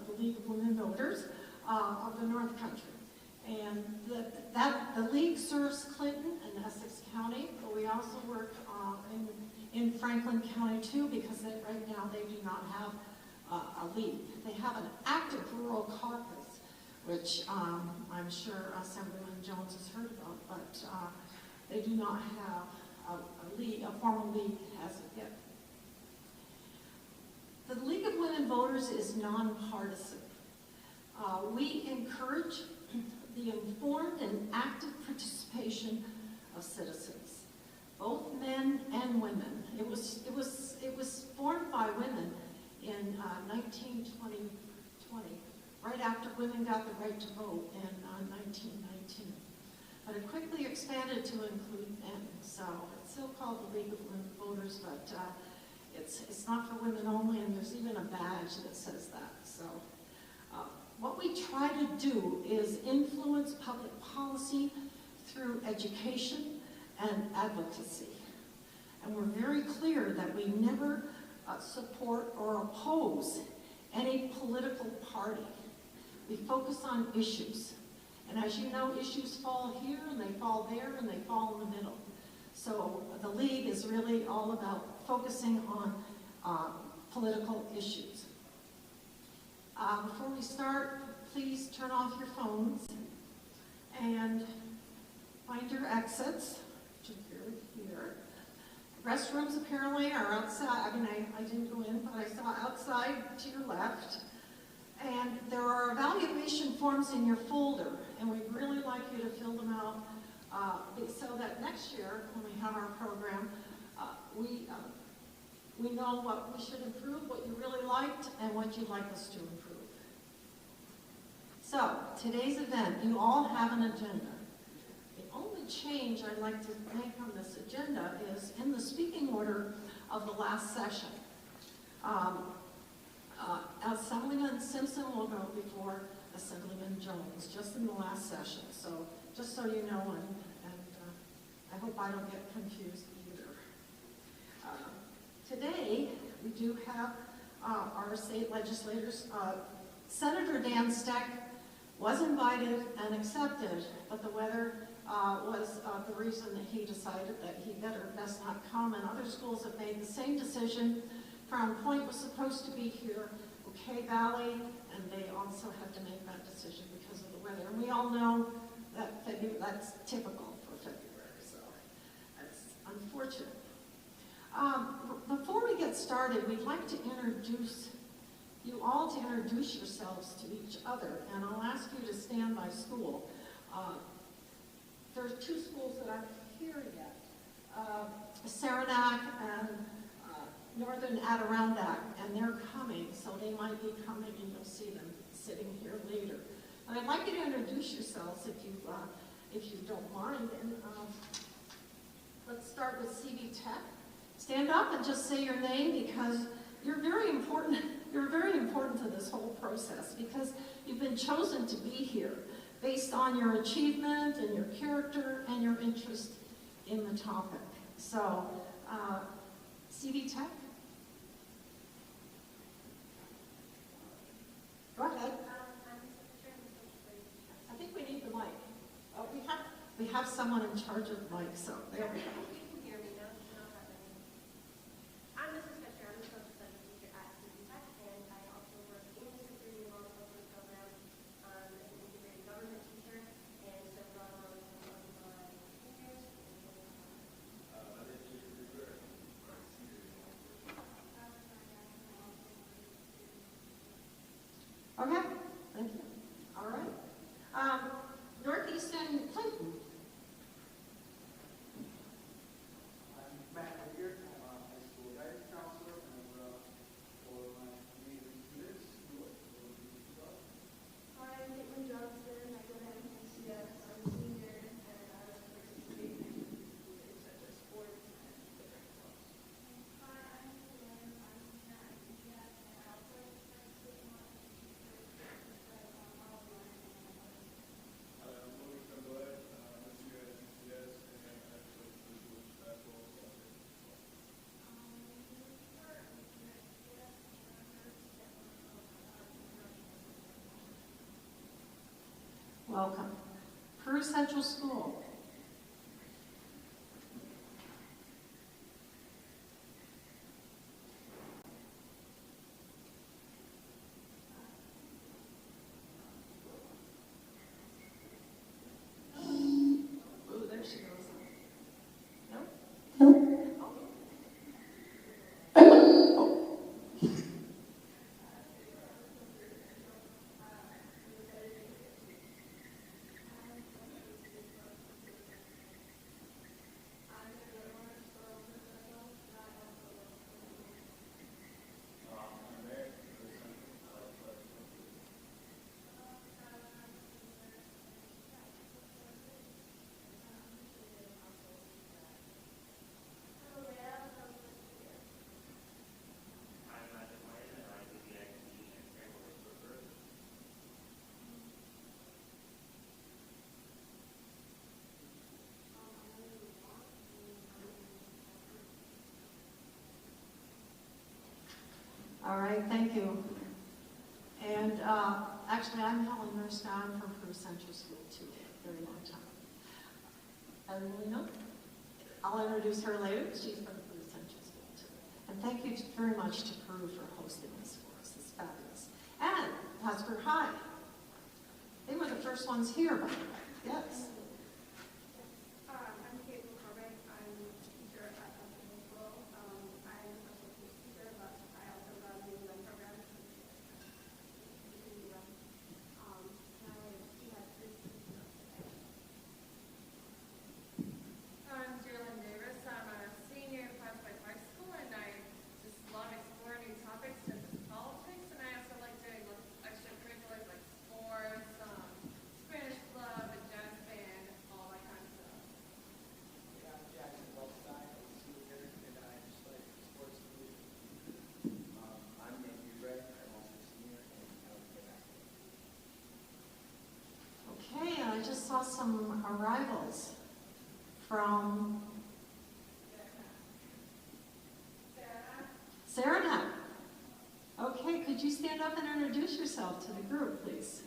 of the League of Women Voters of the North Country. And the League serves Clinton and Essex County, but we also work in Franklin County too, because right now they do not have a league. They have an active rural caucus, which I'm sure Assemblyman Jones has heard about, but they do not have a formal league as of yet. The League of Women Voters is nonpartisan. We encourage the informed and active participation of citizens, both men and women. It was formed by women in 1920, right after women got the right to vote in 1919. But it quickly expanded to include men, so it's still called the League of Women Voters, but it's not for women only, and there's even a badge that says that. So what we try to do is influence public policy through education and advocacy. And we're very clear that we never support or oppose any political party. We focus on issues. And as you know, issues fall here, and they fall there, and they fall in the middle. So the League is really all about focusing on political issues. Before we start, please turn off your phones and find your exits, which are here. Restrooms apparently are outside. I mean, I didn't go in, but I saw outside to your left. And there are evaluation forms in your folder, and we'd really like you to fill them out so that next year, when we have our program, we know what we should improve, what you really liked, and what you'd like us to improve. So, today's event, you all have an agenda. The only change I'd like to make on this agenda is in the speaking order of the last session. Assemblyman Simpson will go before Assemblyman Jones, just in the last session. So, just so you know, and I hope I don't get confused either. Today, we do have our state legislators. Senator Dan Steck was invited and accepted, but the weather was the reason that he decided that he best not come, and other schools have made the same decision. Crown Point was supposed to be here, Bouquet Valley, and they also had to make that decision because of the weather. And we all know that that's typical for February, so that's unfortunate. Before we get started, we'd like to introduce you all to introduce yourselves to each other, and I'll ask you to stand by school. There's two schools that aren't here yet, Saranac and Northern Adirondack, and they're coming, so they might be coming and you'll see them sitting here later. And I'd like you to introduce yourselves if you don't mind, and let's start with CV Tech. Stand up and just say your name, because you're very important. You're very important to this whole process because you've been chosen to be here based on your achievement and your character and your interest in the topic. So, CV Tech? Go ahead. I think we need the mic. Oh, we have someone in charge of the mic, so there we go. Okay, thank you. All right. Northeastern Clinton. welcome. Peru Central School. Ooh, there she goes. No? Oh. All right, thank you. And actually, I'm Helen Merscon from Peru Central School too, a very long time. Evelina, I'll introduce her later. She's from Peru Central School too. And thank you very much to Peru for hosting this for us. It's fabulous. And Plattsburgh High. They were the first ones here, by the way. Yes. I just saw some arrivals from Sarah. Okay, could you stand up and introduce yourself to the group, please?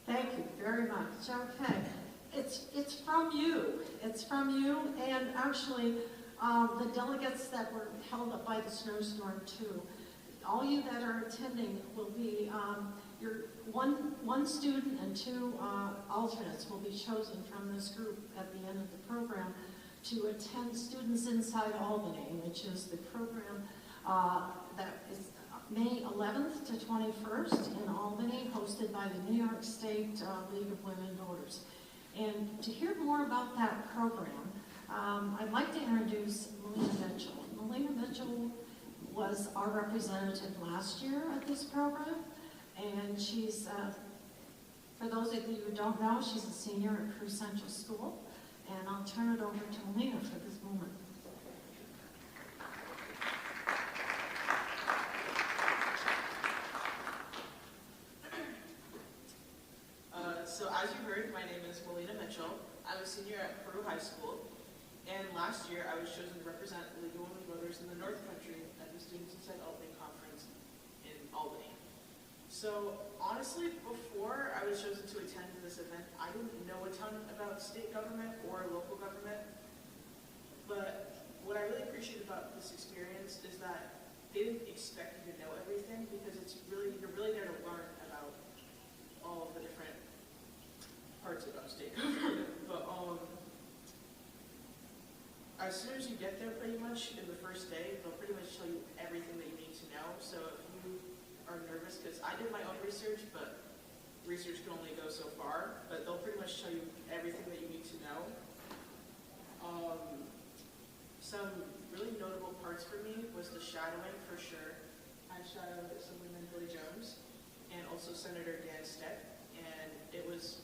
Thank you very much. Okay, it's from you. It's from you, and actually, the delegates that were held up by the snowstorm too. All you that are attending will be your one student and two alternates will be chosen from this group at the end of the program to attend Students Inside Albany, which is the program that is May 11th to 21st in Albany, hosted by the New York State League of Women Voters. And to hear more about that program, I'd like to introduce Melina Mitchell. Melina Mitchell was our representative last year at this program, and she's, for those of you who don't know, she's a senior at Peru Central School, and I'll turn it over to Melina for this moment. So as you heard, my name is Melina Mitchell. I'm a senior at Peru High School, and last year I was chosen to represent the League of Women Voters in the North Country at the Students Inside Albany Conference in Albany. So honestly, before I was chosen to attend this event, I didn't know a ton about state government or local government, but what I really appreciate about this experience is that they didn't expect you to know everything, because you're really there to learn about all of the different parts about state government. But as soon as you get there, pretty much in the first day, they'll pretty much tell you everything that you need to know. So if you are nervous, because I did my own research, but research can only go so far, but they'll pretty much tell you everything that you need to know. Some really notable parts for me was the shadowing, for sure. I shadowed Assemblyman Billy Jones and also Senator Dan Steck, and it was,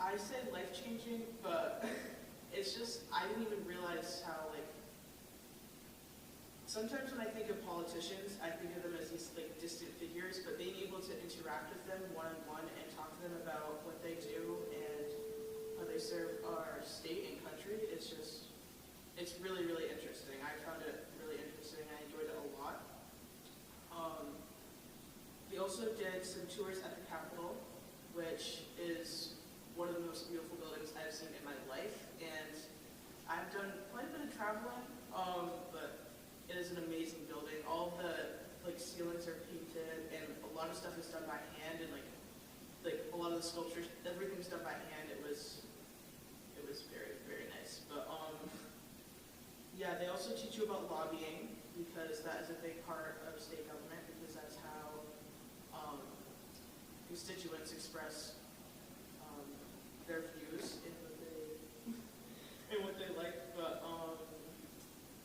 I said life-changing, but it's just, I didn't even realize how, like, sometimes when I think of politicians, I think of them as these like distant figures, but being able to interact with them one-on-one and talk to them about what they do and how they serve our state and country, it's really, really interesting. I found it really interesting. I enjoyed it a lot. We also did some tours at the Capitol, which is one of the most beautiful buildings I've seen in my life, and I've done quite a bit of traveling, but it is an amazing building. All the ceilings are painted, and a lot of stuff is done by hand, and like a lot of the sculptures, everything's done by hand. It was very, very nice. But yeah, they also teach you about lobbying, because that is a big part of state government, because that's how constituents express their views in what they like. But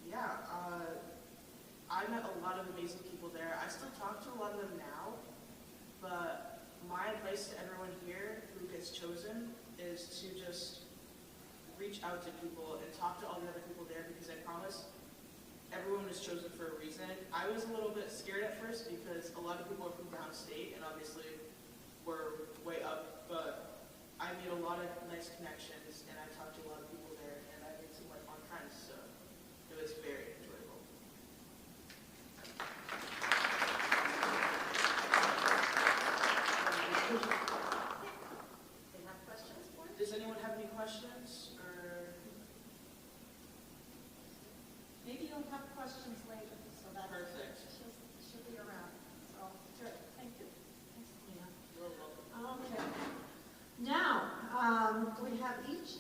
yeah, I met a lot of amazing people there. I still talk to a lot of them now, but my advice to everyone here who gets chosen is to just reach out to people and talk to all the other people there, because I promise everyone is chosen for a reason. I was a little bit scared at first because a lot of people are from downstate, and obviously we're way up, but I made a lot of nice connections, and I talked to a lot of people there, and I made some lifelong friends, so it was very enjoyable. They have questions for you? Does anyone have any questions, or? Maybe you'll have questions later, so that's Perfect. She'll be around. So, good. Thank you. Thanks, Lena. You're welcome. Okay. Now, we'll have each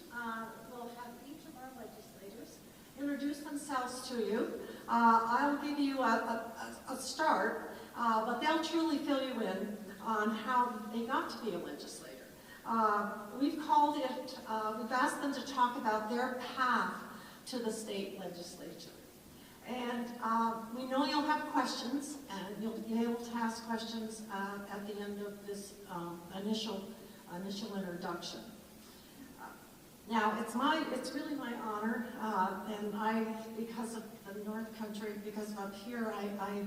of our legislators introduce themselves to you. I'll give you a start, but they'll truly fill you in on how they got to be a legislator. We've asked them to talk about their path to the state legislature. And we know you'll have questions, and you'll be able to ask questions at the end of this initial introduction. Now, it's really my honor, and because of the North Country, because of up here, I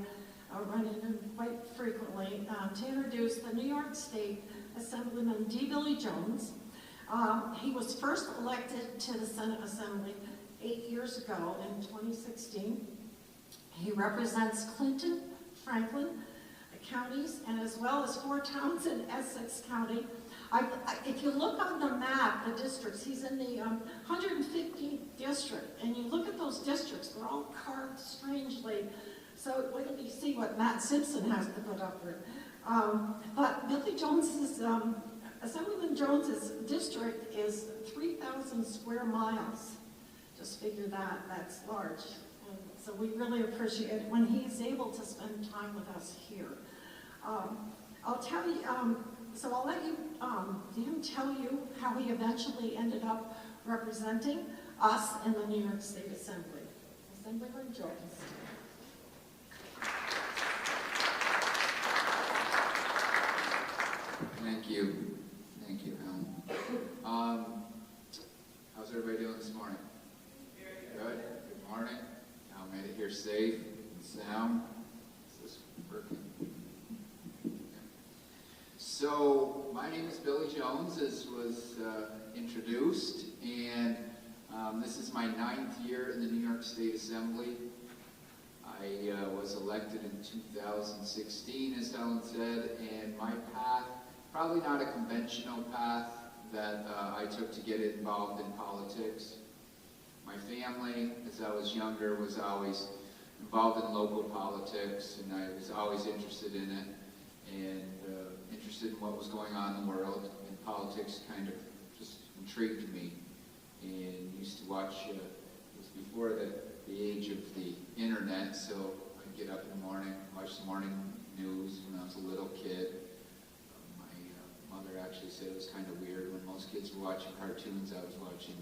run into him quite frequently, to introduce the New York State Assemblyman D. Billy Jones. He was first elected to the Senate Assembly 8 years ago in 2016. He represents Clinton, Franklin counties, and as well as 4 towns in Essex County. If you look on the map, the districts, he's in the 115th district, and you look at those districts, they're all carved strangely. So wait till you see what Matt Simpson has to put up with. But Billy Jones's, Assemblyman Jones's district is 3,000 square miles. Just figure that's large. And so we really appreciate it when he's able to spend time with us here. I'll tell you, so I'll let you, him tell you how he eventually ended up representing us in the New York State Assembly. Assemblyman Jones. Thank you. Thank you, Helen. How's everybody doing this morning? Good? Good morning. Y'all made it here safe and sound. Is this working? So, my name is Billy Jones, as was introduced, and this is my 9th year in the New York State Assembly. I was elected in 2016, as Helen said, and my path, probably not a conventional path that I took to get involved in politics. My family, as I was younger, was always involved in local politics, and I was always interested in it, and interested in what was going on in the world, and politics kind of just intrigued me. And used to watch, it was before the age of the internet, so I'd get up in the morning, watch the morning news when I was a little kid. My mother actually said it was kind of weird. When most kids were watching cartoons, I was watching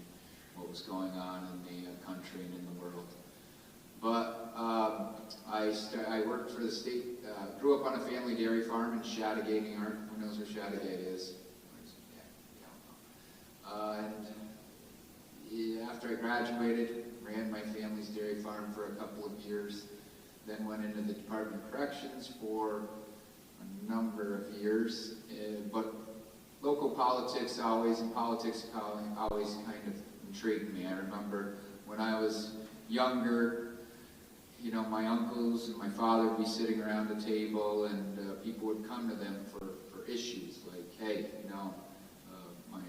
what was going on in the country and in the world. But I worked for the state, grew up on a family dairy farm in Chattagate, New York. Who knows where Chattagate is? And after I graduated, ran my family's dairy farm for a couple of years, then went into the Department of Corrections for a number of years. But local politics always, and politics always kind of intrigued me. I remember when I was younger, you know, my uncles and my father would be sitting around the table, and people would come to them for issues like, hey, you know, my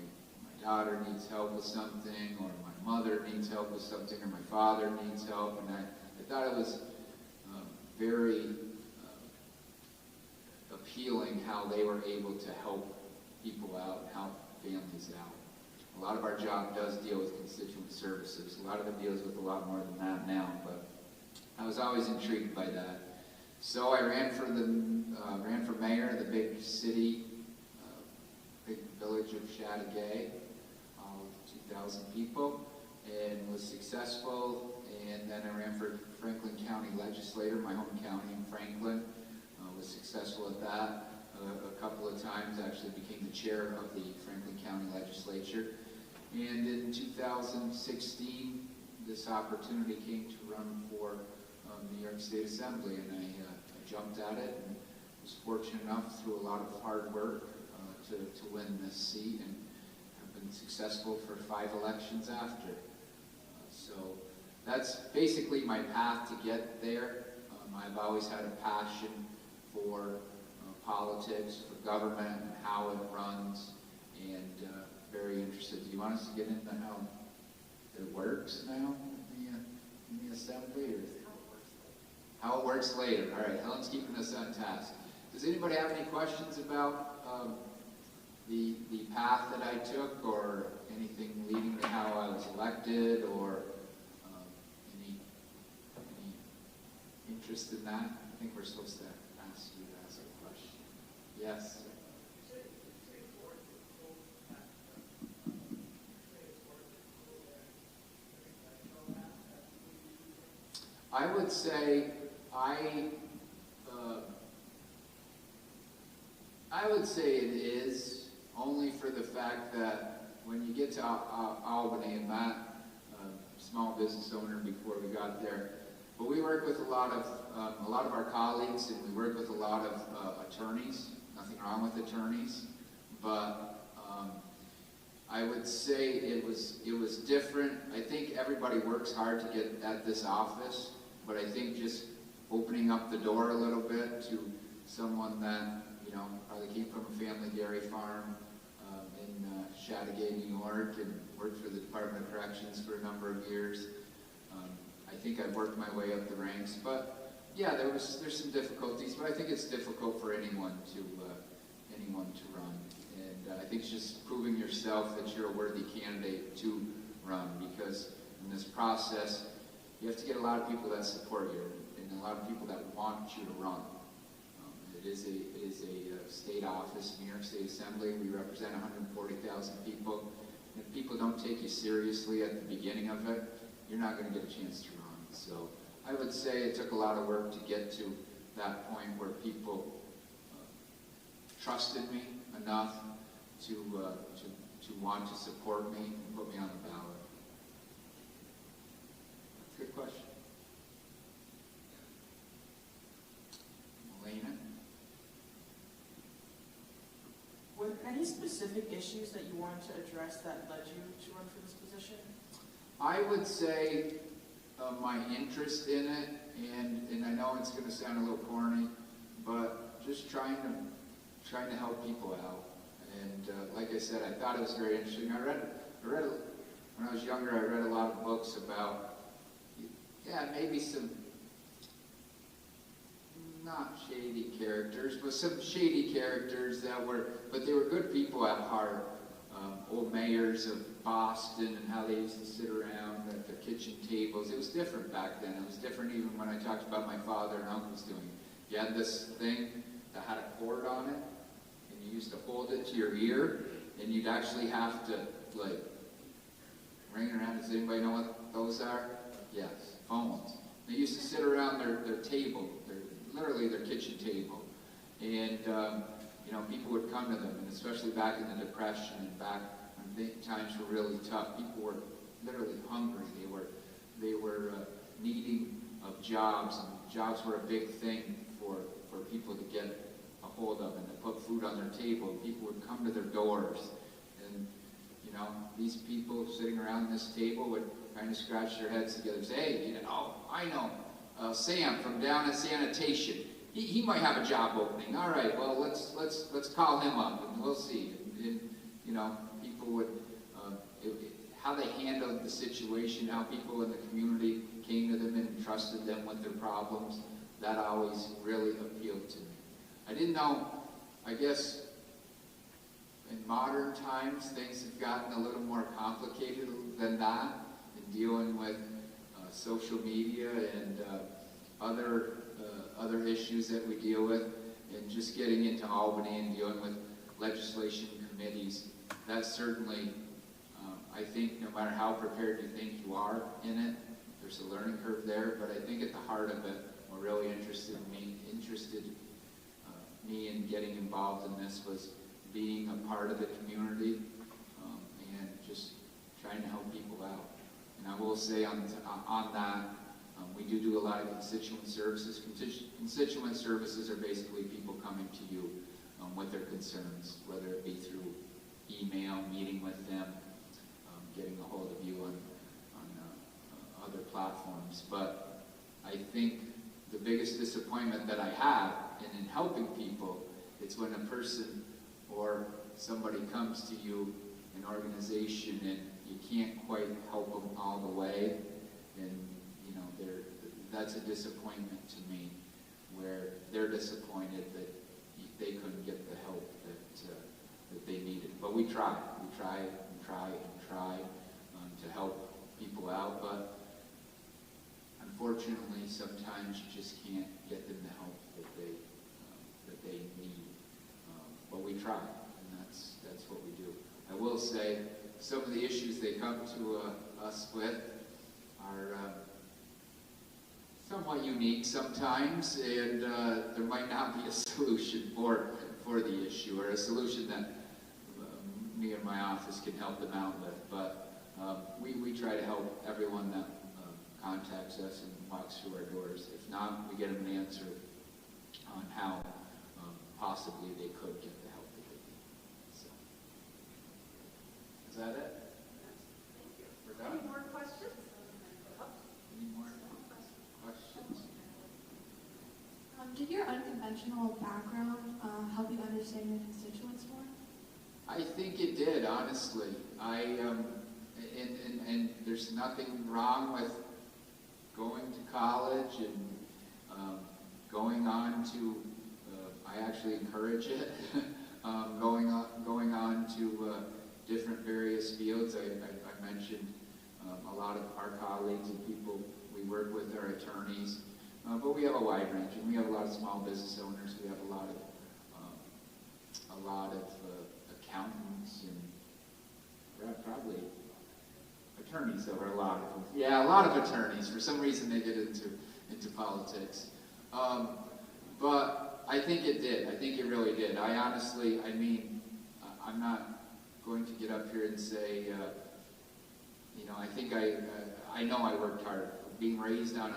daughter needs help with something, or my mother needs help with something, or my father needs help, and I thought it was very appealing how they were able to help people out, help families out. A lot of our job does deal with constituent services. A lot of it deals with a lot more than that now, but I was always intrigued by that. So I ran for mayor of the big city, big village of Chateaugay, 2,000 people, and was successful. And then I ran for Franklin County Legislator, my home county in Franklin. Was successful at that a couple of times. Actually became the chair of the Franklin County Legislature. And in 2016, this opportunity came to run for New York State Assembly, and I jumped at it and was fortunate enough through a lot of hard work to win this seat, and have been successful for 5 elections after. So that's basically my path to get there. I've always had a passion for politics, for government, and how it runs, and very interested. Do you want us to get into how it works now in the assembly, or how it works later? All right, Helen's keeping us on task. Does anybody have any questions about the path that I took, or anything leading to how I was elected, or any interest in that? I think we're supposed to ask you to ask a question. Yes? I would say I would say it is, only for the fact that when you get to Albany, and Matt, small business owner before we got there, but we work with a lot of our colleagues, and we work with a lot of attorneys. Nothing wrong with attorneys, but I would say it was different. I think everybody works hard to get at this office, but I think just opening up the door a little bit to someone that, you know, probably came from a family dairy farm in Chateaugay, New York, and worked for the Department of Corrections for a number of years. I think I've worked my way up the ranks, but yeah, there's some difficulties, but I think it's difficult for anyone to run, and I think it's just proving yourself that you're a worthy candidate to run, because in this process, you have to get a lot of people that support you, and a lot of people that want you to run. It is a state office, New York State Assembly. We represent 140,000 people. And if people don't take you seriously at the beginning of it, you're not going to get a chance to run. So I would say it took a lot of work to get to that point where people trusted me enough to want to support me and put me on the ballot. Good question. Elena? Were there any specific issues that you wanted to address that led you to run for this position? I would say my interest in it, and I know it's going to sound a little corny, but just trying to help people out. And like I said, I thought it was very interesting. I read when I was younger, I read a lot of books about, yeah, maybe some not shady characters, but some shady characters but they were good people at heart. Old mayors of Boston, and how they used to sit around at their kitchen tables. It was different back then. It was different even when I talked about my father and uncles doing it. You had this thing that had a cord on it, and you used to hold it to your ear, and you'd actually have to, like, ring around. Does anybody know what those are? Yes, phones. They used to sit around their table, literally their kitchen table, and you know, people would come to them, and especially back in the Depression and back when times were really tough, people were literally hungry. They were needing of jobs, Jobs were a big thing for people to get a hold of and to put food on their table. People would come to their doors. And, you know, these people sitting around this table would kind of scratch their heads together and say, hey, you know, oh, I know Sam from down at sanitation. He might have a job opening. All right, well, let's call him up and we'll see. And you know, people would, how they handled the situation, how people in the community came to them and entrusted them with their problems, that always really appealed to me. I didn't know, I guess, in modern times, things have gotten a little more complicated than that in dealing with social media and other issues that we deal with, and just getting into Albany and dealing with legislation committees. That certainly, I think, no matter how prepared you think you are in it, there's a learning curve there. But I think at the heart of it, what really interested me in getting involved in this was being a part of the community and just trying to help people out. And I will say on that, we do a lot of constituent services. Constituent services are basically people coming to you with their concerns, whether it be through email, meeting with them, getting a hold of you on other platforms. But I think the biggest disappointment that I have in helping people, it's when a person or somebody comes to you, an organization, and you can't quite help them all the way, and you know, that's a disappointment to me, where they're disappointed that they couldn't get the help that they needed. But we try to help people out, but unfortunately, sometimes you just can't get them the help that they need. But we try, and that's what we do. I will say some of the issues they come to us with are somewhat unique sometimes, and there might not be a solution for the issue, or a solution that me and my office can help them out with. But we try to help everyone that contacts us and walks through our doors. If not, we get them an answer on how possibly they could get the help that they need. So, is that it? Thank you. We're done? Any more questions? Any more questions? Did your unconventional background help you understand your constituents more? I think it did, honestly. And there's nothing wrong with going to college and going on to, I actually encourage it, going on to different various fields. I mentioned a lot of our colleagues and people we work with are attorneys, but we have a wide range, and we have a lot of small business owners. We have a lot of accountants, and probably attorneys. There were a lot of them. Yeah, a lot of attorneys. For some reason, they get into politics. But I think it did. I think it really did. I honestly, I mean, I'm not going to get up here and say, you know, I think I know I worked hard. Being raised on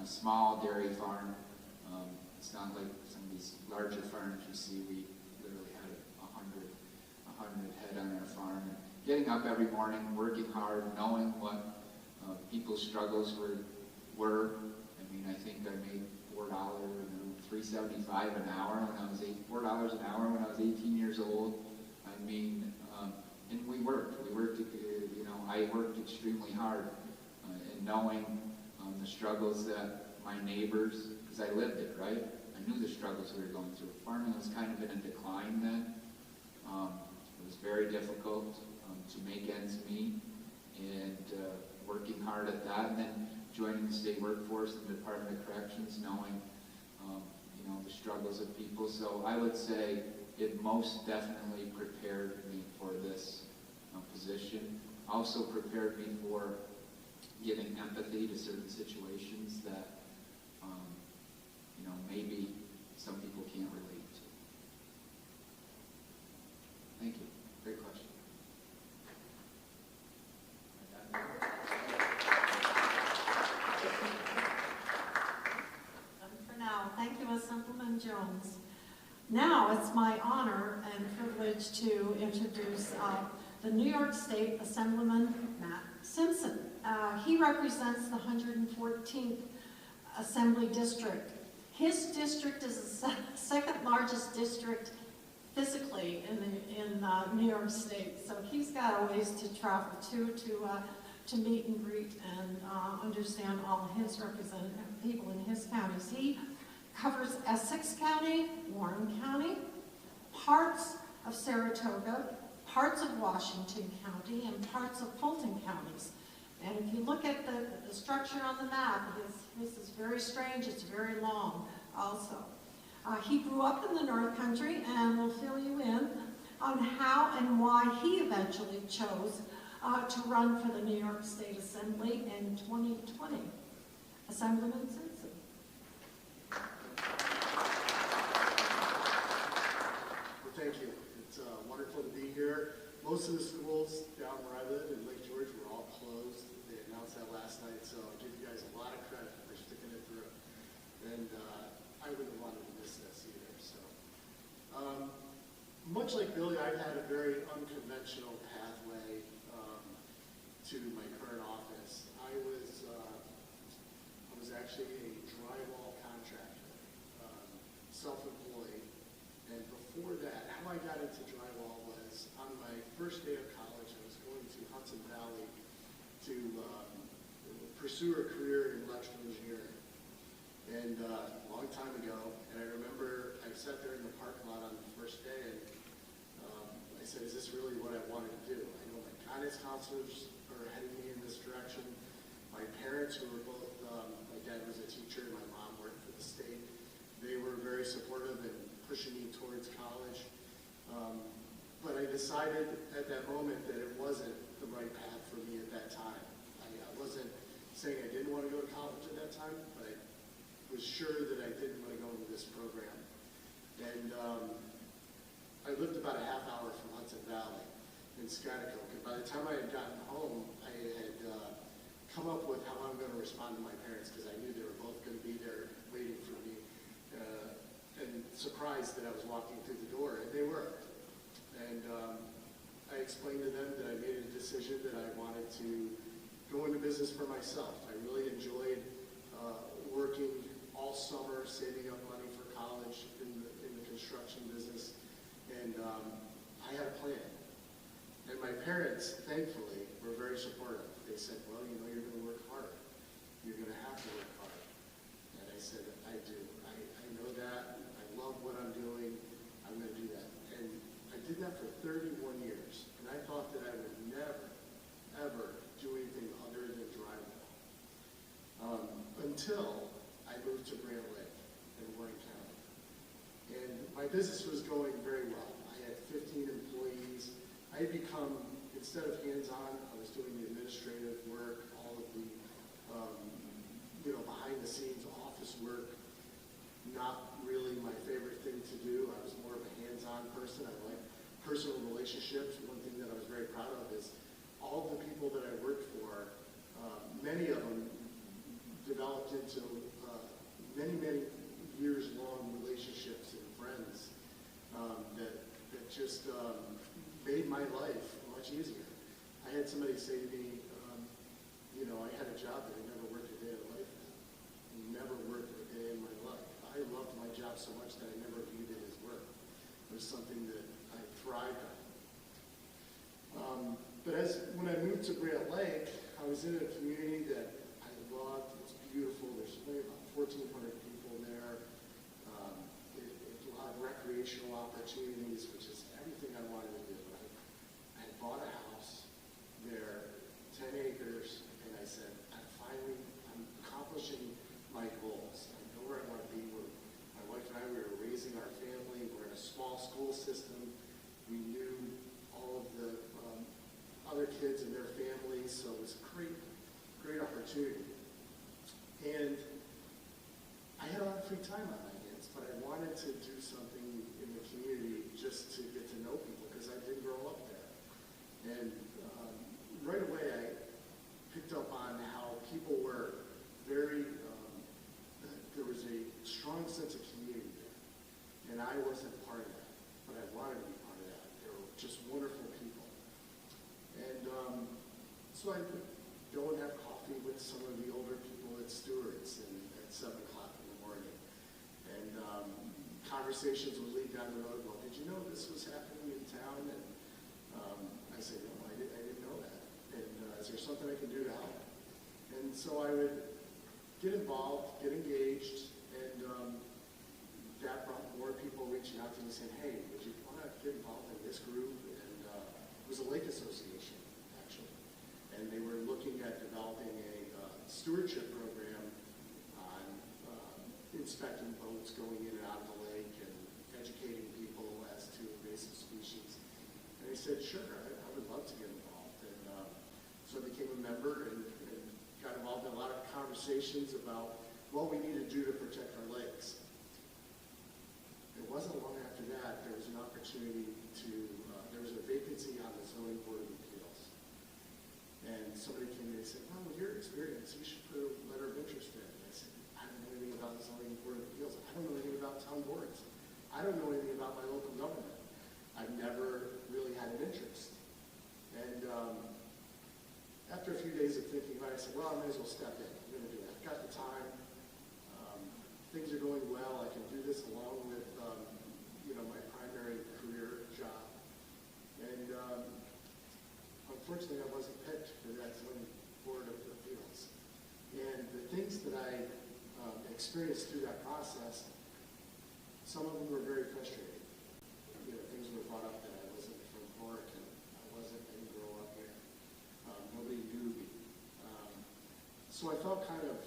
a small dairy farm, it's not like some of these larger farms you see. We literally had 100 head on our farm. And getting up every morning, working hard, knowing what people's struggles were. I mean, I think I made $3.75 an hour when I was $4 an hour when I was 18 years old. I mean, and we worked. You know, I worked extremely hard, in knowing the struggles that my neighbors, because I lived it, right? I knew the struggles we were going through. Farming was kind of in a decline then. It was very difficult to make ends meet, and working hard at that, and then joining the state workforce and the Department of Corrections, knowing you know, the struggles of people. So I would say it most definitely prepared me for this position. Also prepared me for giving empathy to certain situations that you know, maybe some people can't relate to. Thank you. Great question. Councilman Jones. Now it's my honor and privilege to introduce the New York State Assemblyman Matt Simpson. He represents the 114th Assembly District. His district is the second largest district physically in New York State, so he's got a ways to travel to meet and greet and understand all his representative people in his counties. He covers Essex County, Warren County, parts of Saratoga, parts of Washington County, and parts of Fulton counties. And if you look at the structure on the map, his is very strange, it's very long also. He grew up in the North Country and will fill you in on how and why he eventually chose to run for the New York State Assembly in 2020. Assemblyman Simpson. Well, thank you. It's wonderful to be here. Most of the schools down where I live in Lake George were all closed. They announced that last night, so I give you guys a lot of credit for sticking it through. And I wouldn't have wanted to miss this either. So, much like Billy, I've had a very unconventional pathway to my current office. I was actually a drywall contractor, self-employed, and before that, how I got into drywall was on my first day of college. I was going to Hudson Valley to pursue a career in electrical engineering, and a long time ago. And I remember I sat there in the parking lot on the first day, and I said, "Is this really what I wanted to do?" I know my guidance counselors are heading me in this direction. My parents, who were both, my dad was a teacher and my mom worked for the state, they were very supportive and pushing me towards college. But I decided at that moment that it wasn't the right path for me at that time. I wasn't saying I didn't want to go to college at that time, but I was sure that I didn't want to go into this program. And I lived about a half hour from Hudson Valley in Schaghticoke, and by the time I had gotten home, I had come up with how I'm going to respond to my parents, because I knew they were both going to be there waiting for me, and surprised that I was walking through the door, and they were. And I explained to them that I made a decision that I wanted to go into business for myself. I really enjoyed working all summer, saving up money for college in the construction business, and I had a plan. And my parents, thankfully, were very supportive. They said, "Well, you know, you're going to work hard. You're going to have to work hard." And I said, "I do. I know that. I love what I'm doing. I'm going to do that." And I did that for 31 years. And I thought that I would never, ever do anything other than drywall. Until I moved to Brant Lake in Warren County. And my business was going very well. I had 15 employees. I had become, instead of hands-on, I was doing the administrative work, all of the, behind-the-scenes office work. Not really my favorite thing to do. I was more of a hands-on person. I like personal relationships. One thing that I was very proud of is all the people that I worked for, many of them developed into many years-long relationships and friends that just made my life much easier. I had somebody say to me, I had a job that I never worked a day in my life. Never worked a day in my life. I loved my job so much that I never viewed it as work. It was something that I thrived on. But when I moved to Brant Lake, I was in a community that I loved. It's beautiful. There's only about 1,400 people there. A lot of recreational opportunities, which is everything I wanted to do. I had bought a house there, 10 acres, and I said, I'm accomplishing my goals. I know where I want to be. My wife and I, we were raising our family. We're in a small school system. We knew all of the other kids and their families, so it was a great opportunity. And I had a lot of free time on my hands, but I wanted to do something in the community just to get to know people, because I didn't grow up there. And right away, I picked up on how people were very, there was a strong sense of community there. And I wasn't part of that, but I wanted to be part of that. They were just wonderful people. And so I would go and have coffee with some of the older people at Stewart's at 7 o'clock in the morning. And conversations would lead down the road, well, did you know this was happening in town? And I said, no, I didn't know that. And is there something I can do to help? And so I would get involved, get engaged, and that brought more people reaching out to me saying, hey, would you want to get involved in this group? And it was a lake association, actually. And they were looking at developing a stewardship program on inspecting boats going in and out of the lake and educating people as to invasive species. And I said, sure, I would love to get involved. And so I became a member and got involved in a lot of conversations about what we need to do to protect our lakes. It wasn't long after that, there was an opportunity to, there was a vacancy on the Zoning Board of Appeals. And somebody came in and said, well, with your experience, you should put a letter of interest in. And I said, I don't know anything about the Zoning Board of Appeals. I don't know anything about town boards. I don't know anything about my local government. I've never really had an interest. And after a few days of thinking about it, I said, well, I might as well step in. I'm going to do it. I've got the time. Things are going well. I can do this along with, my primary career job. And unfortunately, I wasn't picked for that Zoning Board of Appeals. And the things that I experienced through that process, some of them were very frustrating. Things were brought up that I wasn't from Cork and I didn't grow up there. Nobody knew me. So I felt kind of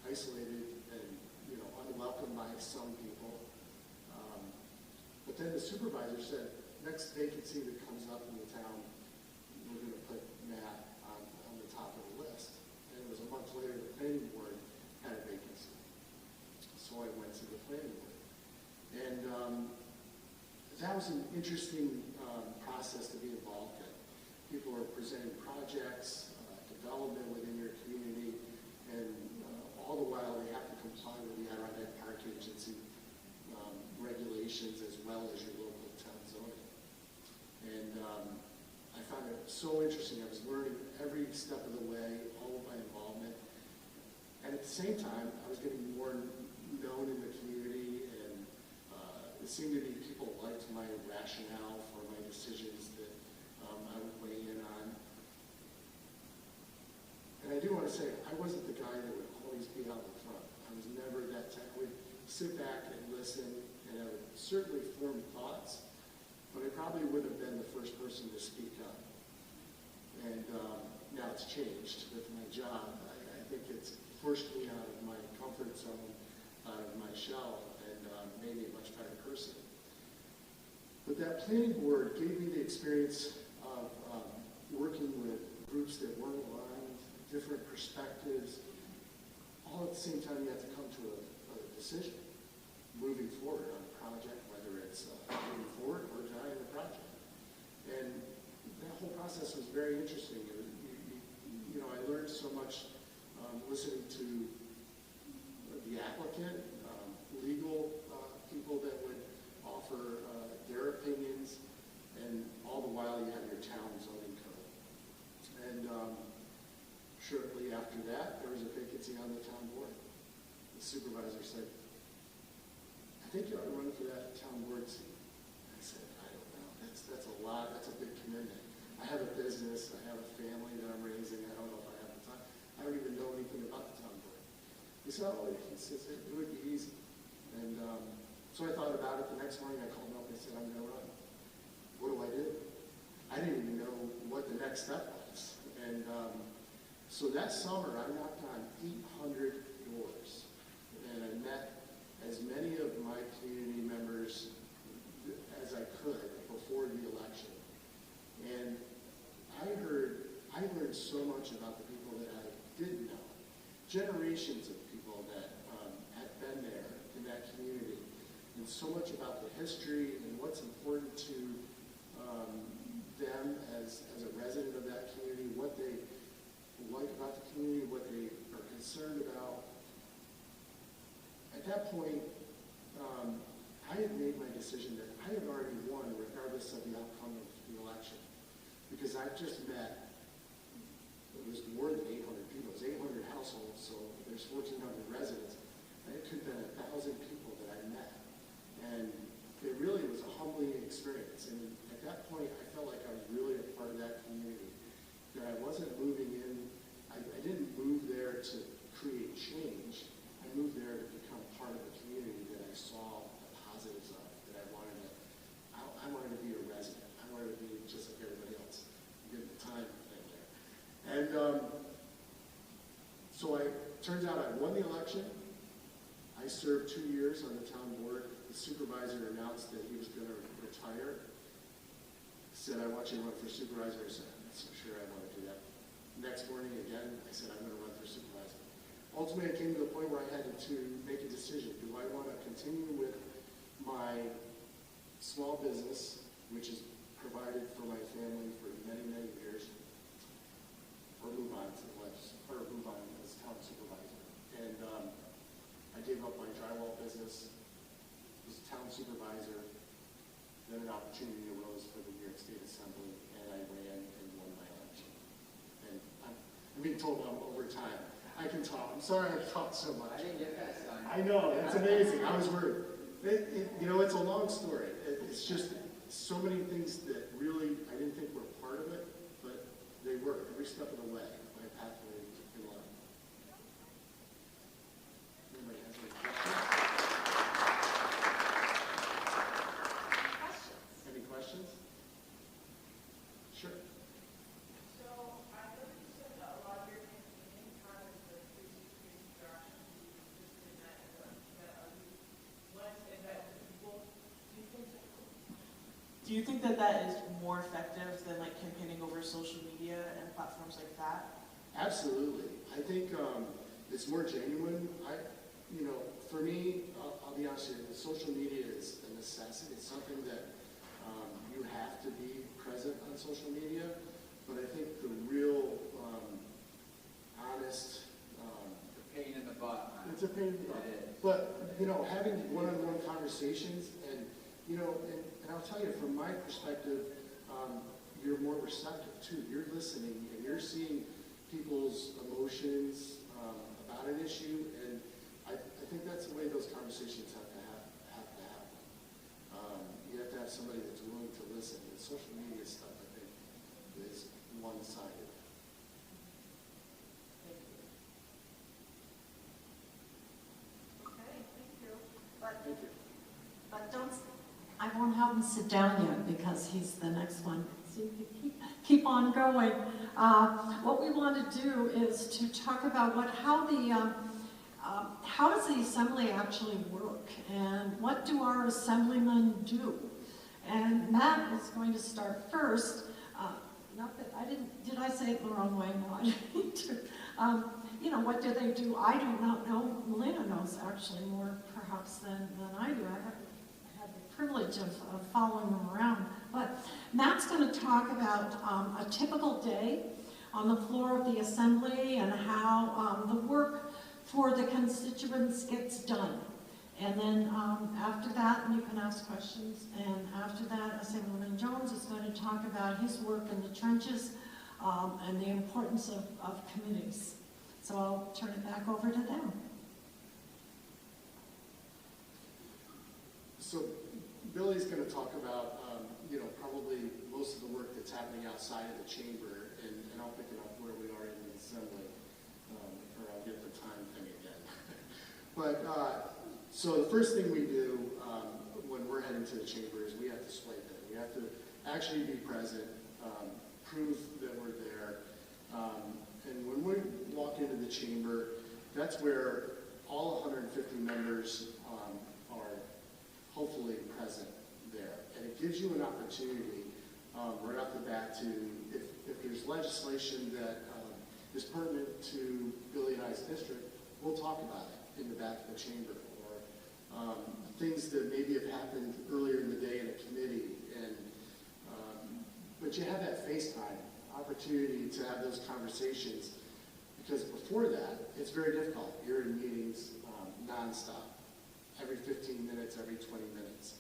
isolated and, unwelcome by some people. But then the supervisor said, next vacancy that comes up in the town, we're going to put Matt on the top of the list. And it was a month later, the planning board had a vacancy. So I went to the planning board. And that was an interesting process to be involved in. People are presenting projects, development within your community, and all the while they have to comply with the Adirondack Park Agency regulations as well as your local town zoning. And I found it so interesting. I was learning every step of the way, all of my involvement. And at the same time, I was getting more known in the community, and it seemed to be people liked my rationale for my decisions that I would weigh in on. And I do want to say, I wasn't the guy that would always be out in front. I was never that type. I would sit back and listen, and I would certainly form thoughts, but I probably wouldn't have been the first person to speak up. And now it's changed with my job. I think it's forced me out of my comfort zone, out of my shell, and made me a much better person. But that planning board gave me the experience of working with groups that weren't aligned, different perspectives. All at the same time, you have to come to a decision moving forward on a project, whether it's moving forward or denying the project. And that whole process was very interesting. I learned so much listening to the applicant, legal people that would offer their opinions, and all the while you have your town zoning code. And shortly after that, there was a vacancy on the town board. The supervisor said, I think you ought to run for that town board seat. I said, I don't know. That's a lot. That's a big commitment. I have a business. I have a family that I'm raising. I don't know if I have the time. I don't even know anything about the town board. He said, oh, he says, it would be easy. And so I thought about it. The next morning I called him up and I said, I'm going to run. What do I do? I didn't even know what the next step was. And so that summer I knocked on 800 doors. And I met as many of my community members as I could before the election. And I learned so much about the people that I didn't know. Generations of people that had been there in that community. And so much about the history and what's important to them as a resident of that community, what they like about the community, what they are concerned about. At that point, I I had made my decision that I had already won regardless of the outcome of the election. Because I've just met, it was more than 800 people, it was 800 households, so there's 1,400 residents. And it could have been 1,000 people that I met. And it really was a humbling experience. And at that point, I felt like I was really a part of that community. That I wasn't moving in, I didn't move there to create change. I moved there to become part of a community that I saw the positives of, that I wanted to be a resident. I wanted to be just like everybody else. Give the time thing there. And so turns out I won the election. I served 2 years on the town board. The supervisor announced that he was going to retire. He said, I want you to run for supervisor. I said, I'm not so sure I want to do that. Next morning again, I said, I'm going to run for supervisor. Ultimately, I came to the point where I had to make a decision. Do I want to continue with my small business, which has provided for my family for many, many years, or move on to the or move on as town supervisor? And I gave up my drywall business, was a town supervisor, then an opportunity arose for the New York State Assembly, and I ran and won my election. And I'm being told I'm over time. I can talk. I'm sorry I've talked so much. I didn't get that sign. I know, it's amazing. I was worried. It's a long story. It's just so many things that really I didn't think were part of it, but they were every step of the way. My pathway in life. Anybody has any questions? Any questions? Sure. So I noticed you said that a lot of your campaigning kind of the face-to-face interaction just in that went and met with people. Do you think that that is more effective than like campaigning over social media and platforms like that? Absolutely. I think it's more genuine. For me, I'll be honest with you, social media is a necessity. It's something that you have to be present on social media. But I think the real honest, Pain in the butt. it's a pain in the butt. It is. But, having one-on-one conversations and I'll tell you, from my perspective, you're more receptive too. You're listening and you're seeing people's emotions about an issue, and I think that's the way those conversations have to happen. You have to have somebody that's willing to listen. And social media stuff, I think, is one-sided. Okay, thank you. Thank you. But I won't have him sit down yet because he's the next one. So you can keep on going. What we want to do is to talk about how does the assembly actually work, and what do our assemblymen do? And Matt is going to start first. Not that did I say it the wrong way? No, I didn't mean to. What do they do? I do not know. Melina knows actually more perhaps than I do. I had the privilege of following them around. But Matt's going to talk about a typical day on the floor of the assembly and how the work for the constituents gets done. And then after that, you can ask questions. And after that, Assemblyman Jones is going to talk about his work in the trenches and the importance of committees. So I'll turn it back over to them. So Billy's going to talk about, probably most of the work that's happening outside of the chamber, and I'll pick it up where we are in the assembly, or I'll get the time thing again. But, so the first thing we do when we're heading to the chamber is we have to swipe in. We have to actually be present, prove that we're there. And when we walk into the chamber, that's where all 150 members are hopefully present there. And it gives you an opportunity right off the bat to, if there's legislation that is pertinent to Billy and I's district, we'll talk about it in the back of the chamber. Or things that maybe have happened earlier in the day in a committee. And but you have that FaceTime opportunity to have those conversations, because before that, it's very difficult. You're in meetings nonstop. Every every 15 minutes, every 20 minutes.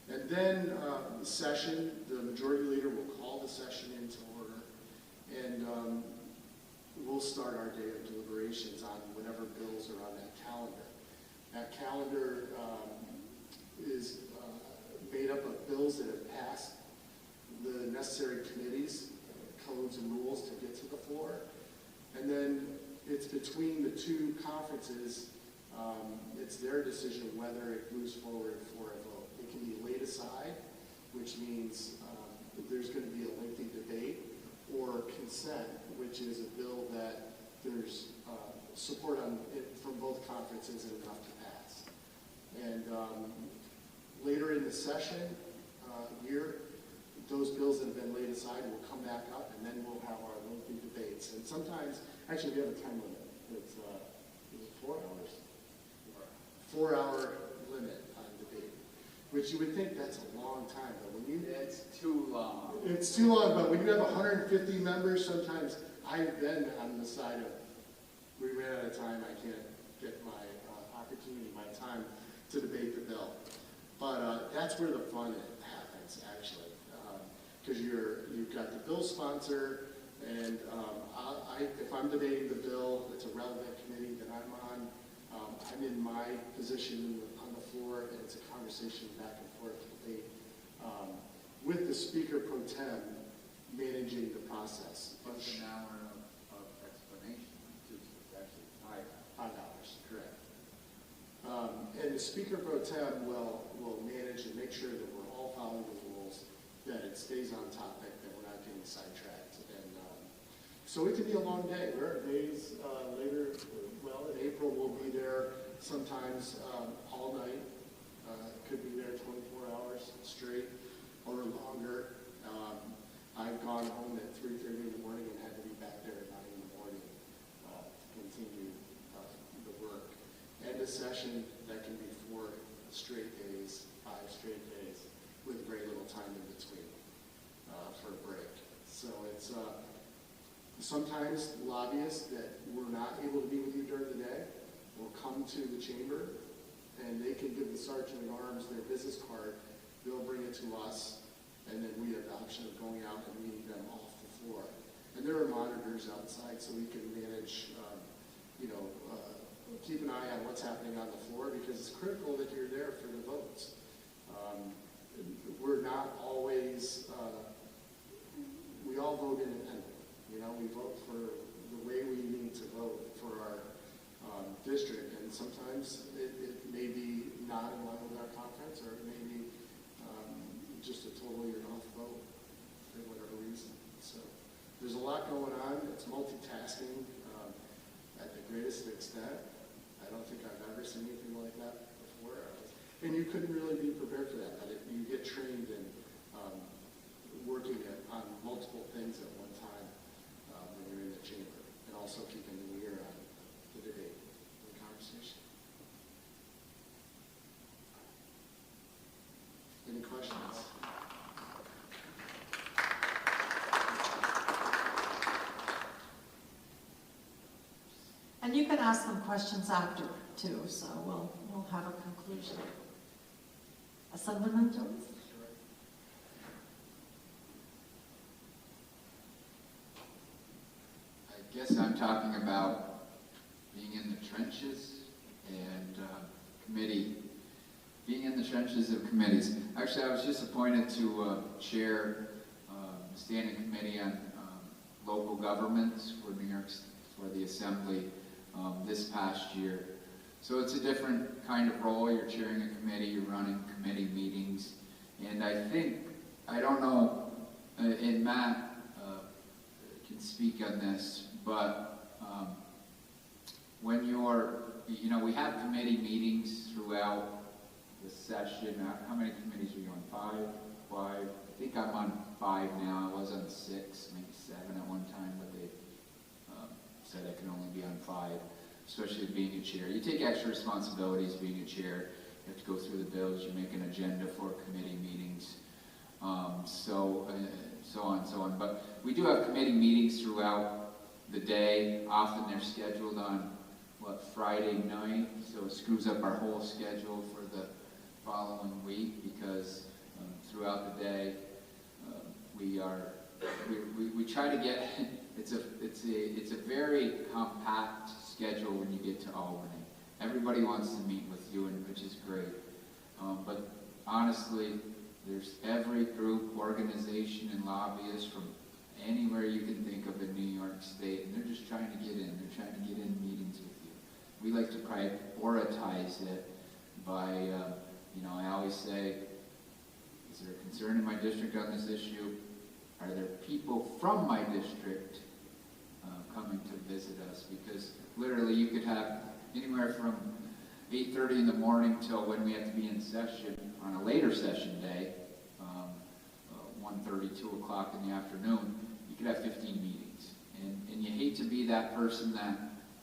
And then the session, the majority leader will call the session into order, and we'll start our day of deliberations on whatever bills are on that calendar. That calendar is made up of bills that have passed the necessary committees, codes and rules to get to the floor. And then it's between the two conferences, it's their decision whether it moves forward for a vote. It can be laid aside, which means there's going to be a lengthy debate, or consent, which is a bill that there's support on it from both conferences and enough to pass. And later in the session year, those bills that have been laid aside will come back up, and then we'll have our lengthy debates. And sometimes, actually, we have a time limit. It's 4 hours? 4 hour limit on debate, which you would think that's a long time, but when you... It's too long. It's too long, but when you have 150 members, sometimes I've been on the side of, we ran out of time, I can't get my opportunity, my time to debate the bill. But that's where the fun happens, actually, because you've got the bill sponsor, and if I'm debating the bill, it's a relevant committee that I'm on. I'm in my position on the floor, and it's a conversation back and forth debate with the Speaker Pro Tem managing the process. It's an hour of explanation, too, so it's actually 5 hours. 5 hours, correct. And the Speaker Pro Tem will manage and make sure that we're all following the rules, that it stays on topic, that we're not getting sidetracked. And so it can be a long day. There are days later, well, in April we'll be there sometimes all night. Could be there 24 hours straight or longer. I've gone home at 3:30 in the morning and had to be back there at 9 in the morning to continue the work. And a session that can be 4 straight days, 5 straight days, with very little time in between for a break. So it's sometimes lobbyists that were not able to be with you during the day will come to the chamber, and they can give the sergeant at arms their business card. They'll bring it to us, and then we have the option of going out and meeting them off the floor. And there are monitors outside, so we can manage, keep an eye on what's happening on the floor, because it's critical that you're there for the votes. We're not always, we all vote independently. We vote for the way we need to vote for our district, and sometimes it may be not in line with our conference, or it may be just a totally off vote for whatever reason. So there's a lot going on. It's multitasking at the greatest extent. I don't think I've ever seen anything like that before. And you couldn't really be prepared for that, but you get trained in working on multiple things at one time when you're in the chamber, and also keeping an ear on the debate, the conversation. Any questions? And you can ask them questions after, too, so we'll have a conclusion. Assemblyman Jones? I guess I'm talking about being in the trenches and being in the trenches of committees. Actually, I was just appointed to chair the standing committee on local governments for New York, for the Assembly this past year. So it's a different kind of role. You're chairing a committee, you're running committee meetings, and I don't know, and Matt can speak on this, but when we have committee meetings throughout the session. How many committees are you on? 5? I think I'm on 5 now. I was on 6, maybe 7 at one time, but they said I can only be on 5, especially being a chair. You take extra responsibilities being a chair. You have to go through the bills. You make an agenda for committee meetings, so on and so on. But we do have committee meetings throughout the day. Often they're scheduled on Friday night, so it screws up our whole schedule for the following week because throughout the day we try to get it's a very compact schedule when you get to Albany. Everybody wants to meet with you, and which is great. But honestly, there's every group, organization, and lobbyist from anywhere you can think of in New York State, and they're just trying to get in. They're trying to get in meetings with you. We like to prioritize it by, I always say, is there a concern in my district on this issue? Are there people from my district coming to visit us? Because literally you could have anywhere from 8:30 in the morning till when we have to be in session on a later session day, 1:30, 2 o'clock in the afternoon, you could have 15 meetings. And you hate to be that person that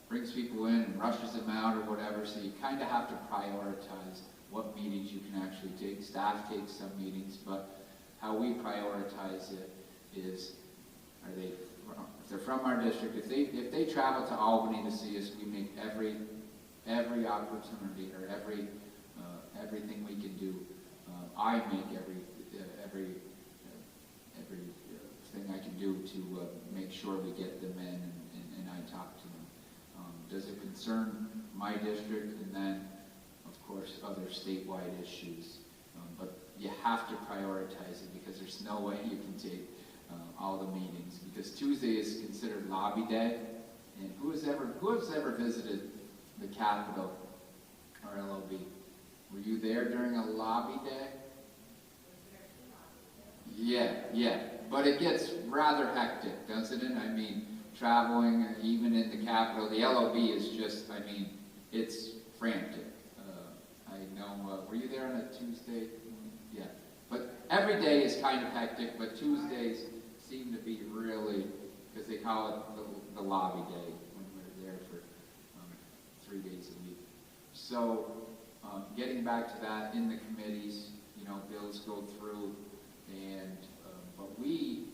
brings people in and rushes them out or whatever, so you kind of have to prioritize what meetings you can actually take. Staff takes some meetings, but how we prioritize it is, if they're from our district, if they travel to Albany to see us, we make every opportunity or everything we can do. I make every thing I can do to make sure we get them in, and I talk to them. Does it concern my district? And then, of course, other statewide issues. But you have to prioritize it because there's no way you can take all the meetings, because Tuesday is considered lobby day. And who has ever visited the Capitol or LOB? Were you there during a lobby day? Yeah. But it gets rather hectic, doesn't it? I mean, traveling, even in the Capitol, the LOB is just, it's frantic. I know, were you there on a Tuesday? Yeah. But every day is kind of hectic, but Tuesdays seem to be really, because they call it the lobby day when we're there for 3 days a week. So, getting back to that, in the committees, bills go through, and but we,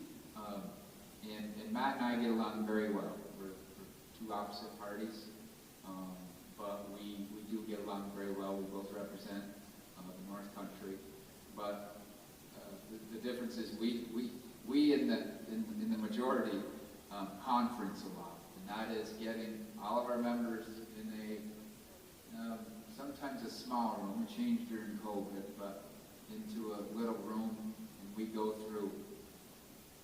and Matt and I get along very well. We're two opposite parties, but we do get along very well. We both represent the North Country, but the difference is we in the majority conference a lot, and that is getting all of our members in a sometimes a small room. We changed during COVID, but into a little room, and we go through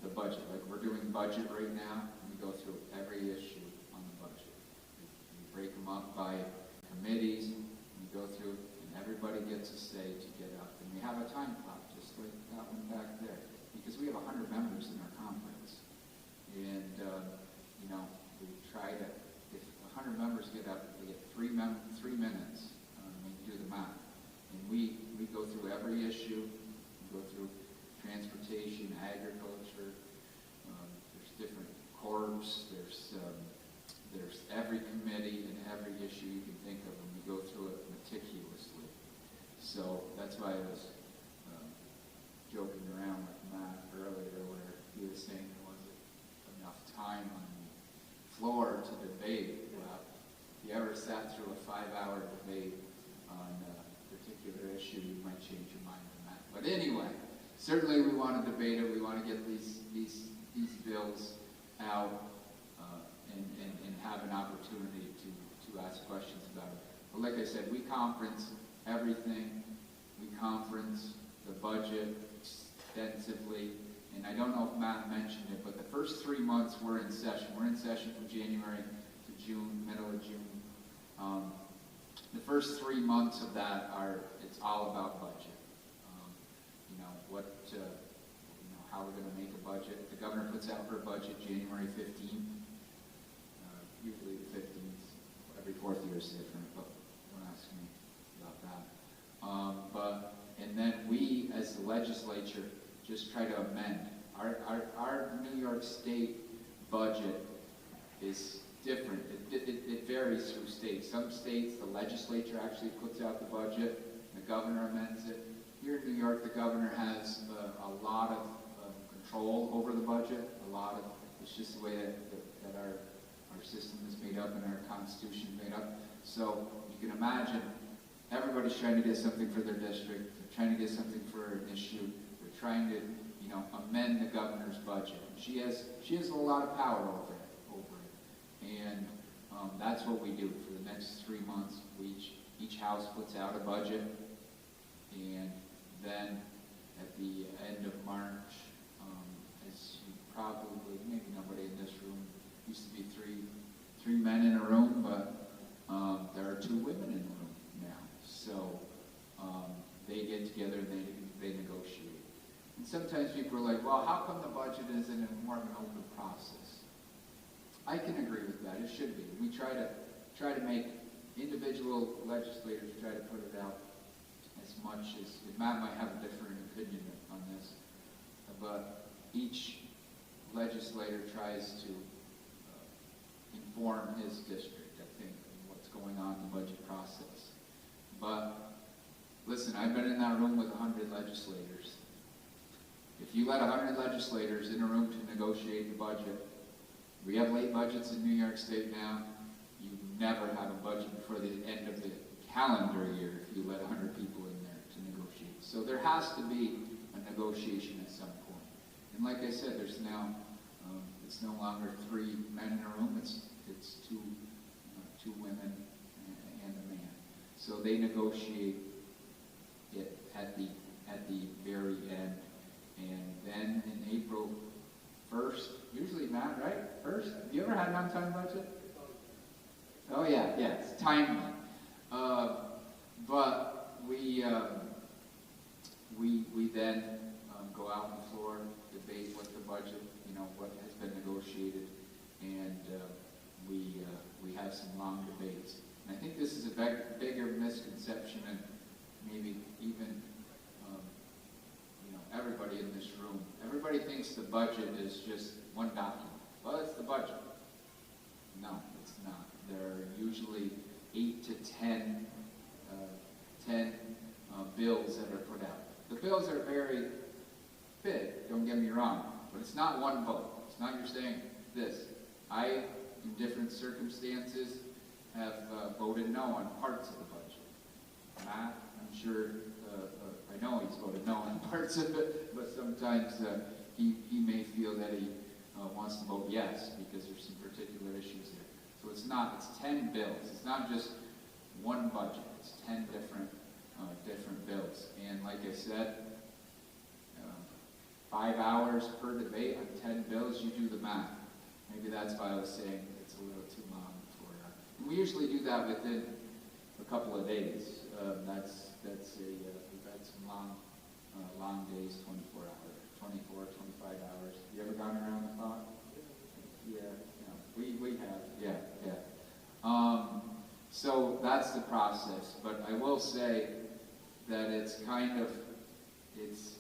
the budget. Like we're doing budget right now, and we go through every issue on the budget. We break them up by committees, we go through, and everybody gets a say to get up. And we have a time clock, just like that one back there, because we have 100 members in our conference. And, we try to, if 100 members get up, they get 3 minutes, when you do the math. And we go through every issue, we go through transportation, agriculture, there's different corps, there's every committee and every issue you can think of, and we go through it meticulously. So that's why I was joking around with Matt earlier, where he was saying there wasn't enough time on the floor to debate. Well, if you ever sat through a 5-hour debate on a particular issue, you might change your mind on that. But anyway, certainly we want to debate it. We want to get these bills out and have an opportunity to ask questions about it. But like I said, we conference everything. We conference the budget extensively. And I don't know if Matt mentioned it, but the first 3 months we're in session. We're in session from January to June, middle of June. The first 3 months of that it's all about budget. How we're going to make a budget. The governor puts out her budget January 15th. Usually the 15th. Every 4th year is different, but don't ask me about that. And then we, as the legislature, just try to amend. Our New York State budget is different. It varies through states. Some states, the legislature actually puts out the budget, the governor amends it. Here in New York, the governor has a lot of control over the budget. It's just the way that our our system is made up and our Constitution is made up. So you can imagine everybody's trying to get something for their district. They're trying to get something for an issue. They're trying to, amend the governor's budget. She has a lot of power over it. And that's what we do for the next 3 months. Each house puts out a budget, and then at the end of March, as you probably, maybe nobody in this room, used to be three men in a room, but there are 2 women in the room now. So they get together and they negotiate. And sometimes people are like, well, how come the budget isn't more of an open process? I can agree with that. It should be. We try to make individual legislators try to put it out as much as, Matt might have a different opinion on this, but each legislator tries to inform his district, I think, of what's going on in the budget process. But listen, I've been in that room with 100 legislators. If you let 100 legislators in a room to negotiate the budget, we have late budgets in New York State now. You never have a budget before the end of the calendar year if you let 100 people in there to negotiate. So there has to be a negotiation at some point. And like I said, there's now, it's no longer 3 men in a room, it's 2 women and a man. So they negotiate it at the very end. And then in April 1st, usually Matt, right? First? Have you ever had an on-time budget? Oh yeah, it's timely. But we then go out on the floor, debate what the budget, what has been negotiated, and we have some long debates. And I think this is a bigger misconception, and maybe even everybody in this room. Everybody thinks the budget is just one document. Well, it's the budget. No, it's not. There are usually 8 to 10 bills that are put out. The bills are very big, don't get me wrong, but it's not one vote. It's not you're saying this. I, in different circumstances, have voted no on parts of the budget. Matt, I'm sure, I know he's voted no on parts of it, but sometimes he may feel that he wants to vote yes because there's some particular issues there. So it's 10 bills. It's not just one budget. It's 10 different bills. And like I said, 5 hours per debate on 10 bills, you do the math. Maybe that's why I was saying it's a little too long for and we usually do that within a couple of days. We've had some long days, 24 hours, 24, 25 hours. You ever gone around the clock? Yeah, we have, yeah. So that's the process, but I will say that it's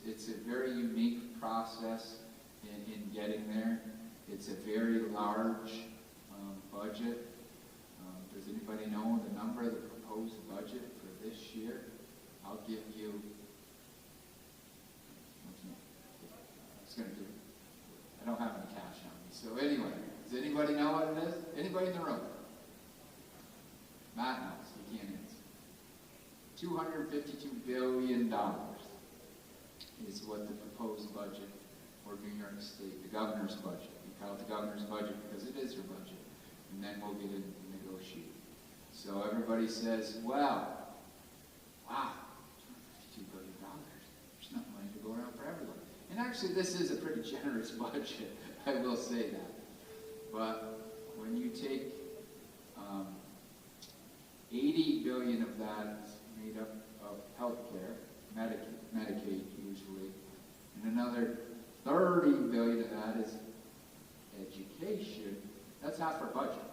it's a very unique process in getting there. It's a very large budget. Does anybody know the number of the proposed budget for this year? I'll give you, I don't have any cash on me. So anyway, does anybody know what it is? Anybody in the room? Matt knows, he can't answer. $252 billion is what the proposed budget for New York State, the governor's budget. We call it the governor's budget because it is her budget. And then we'll get into negotiating. So everybody says, well, wow, $252 billion. There's enough money to go around for everyone. And actually, this is a pretty generous budget, I will say that. But when you take 80 billion of that is made up of health care, Medicaid usually, and another 30 billion of that is education. That's half our budget.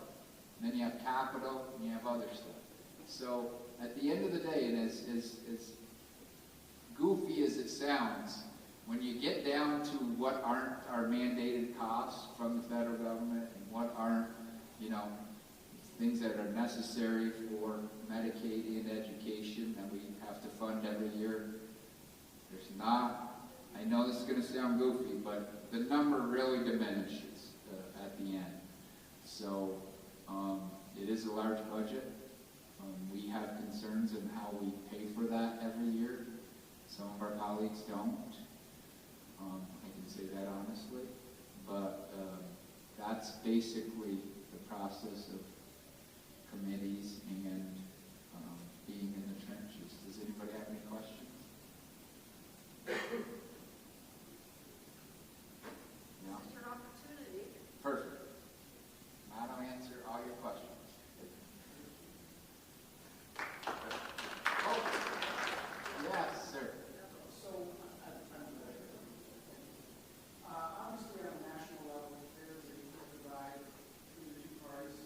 And then you have capital, and you have other stuff. So at the end of the day, and as goofy as it sounds, when you get down to what aren't our mandated costs from the federal government and what aren't, things that are necessary for Medicaid and education that we have to fund every year, there's not, I know this is going to sound goofy, but the number really diminishes at the end. So It is a large budget. We have concerns in how we pay for that every year. Some of our colleagues don't. I can say that honestly. But that's basically the process of committees and being in the trenches. Does anybody have any questions? No? This is your opportunity. Perfect. Now I'll answer all your questions. Oh, yes, sir. So, obviously on a national level, there is a equal divide between the two parties.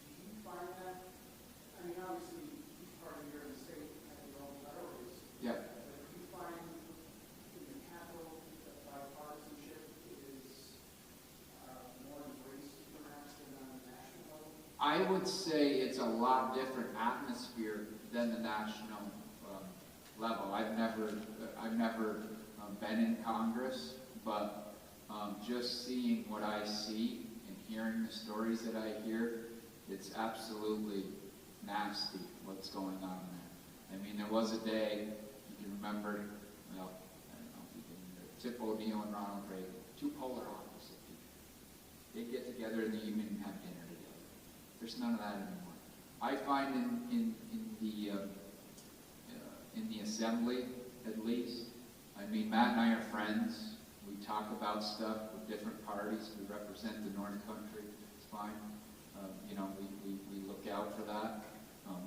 Do you find that? I mean, obviously, each party here in the state has their own priorities. Yeah. But do you find in the capital that bipartisanship is more embraced perhaps than on the national level? I would say it's a lot different atmosphere than the national level. I've never been in Congress, but just seeing what I see and hearing the stories that I hear, it's absolutely nasty what's going on there. I mean, there was a day, you can remember, well, I don't know if you can remember, Tip O'Neill and Ronald Reagan, two polar opposite people. They'd get together in the evening and have dinner together. There's none of that anymore. I find in the assembly, at least, I mean, Matt and I are friends. We talk about stuff with different parties. We represent the North Country. It's fine. We look out for that.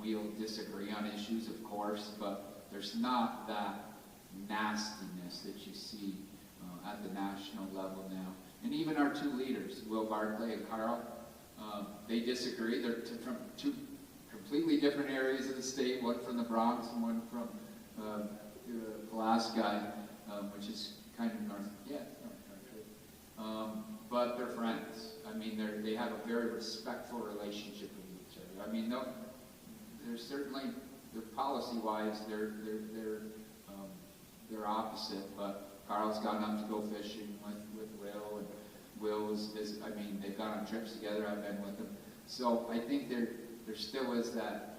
We'll disagree on issues, of course, but there's not that nastiness that you see at the national level now. And even our two leaders, Will Barclay and Carl, they disagree. They're from two completely different areas of the state, one from the Bronx and one from Pulaski, which is kind of north country. But they're friends. I mean, they have a very respectful relationship with each other. I mean, they're certainly, policy-wise, they're opposite, but Carl's gone up to go fishing with Will, and Will I mean, they've gone on trips together. I've been with them. So I think there still is that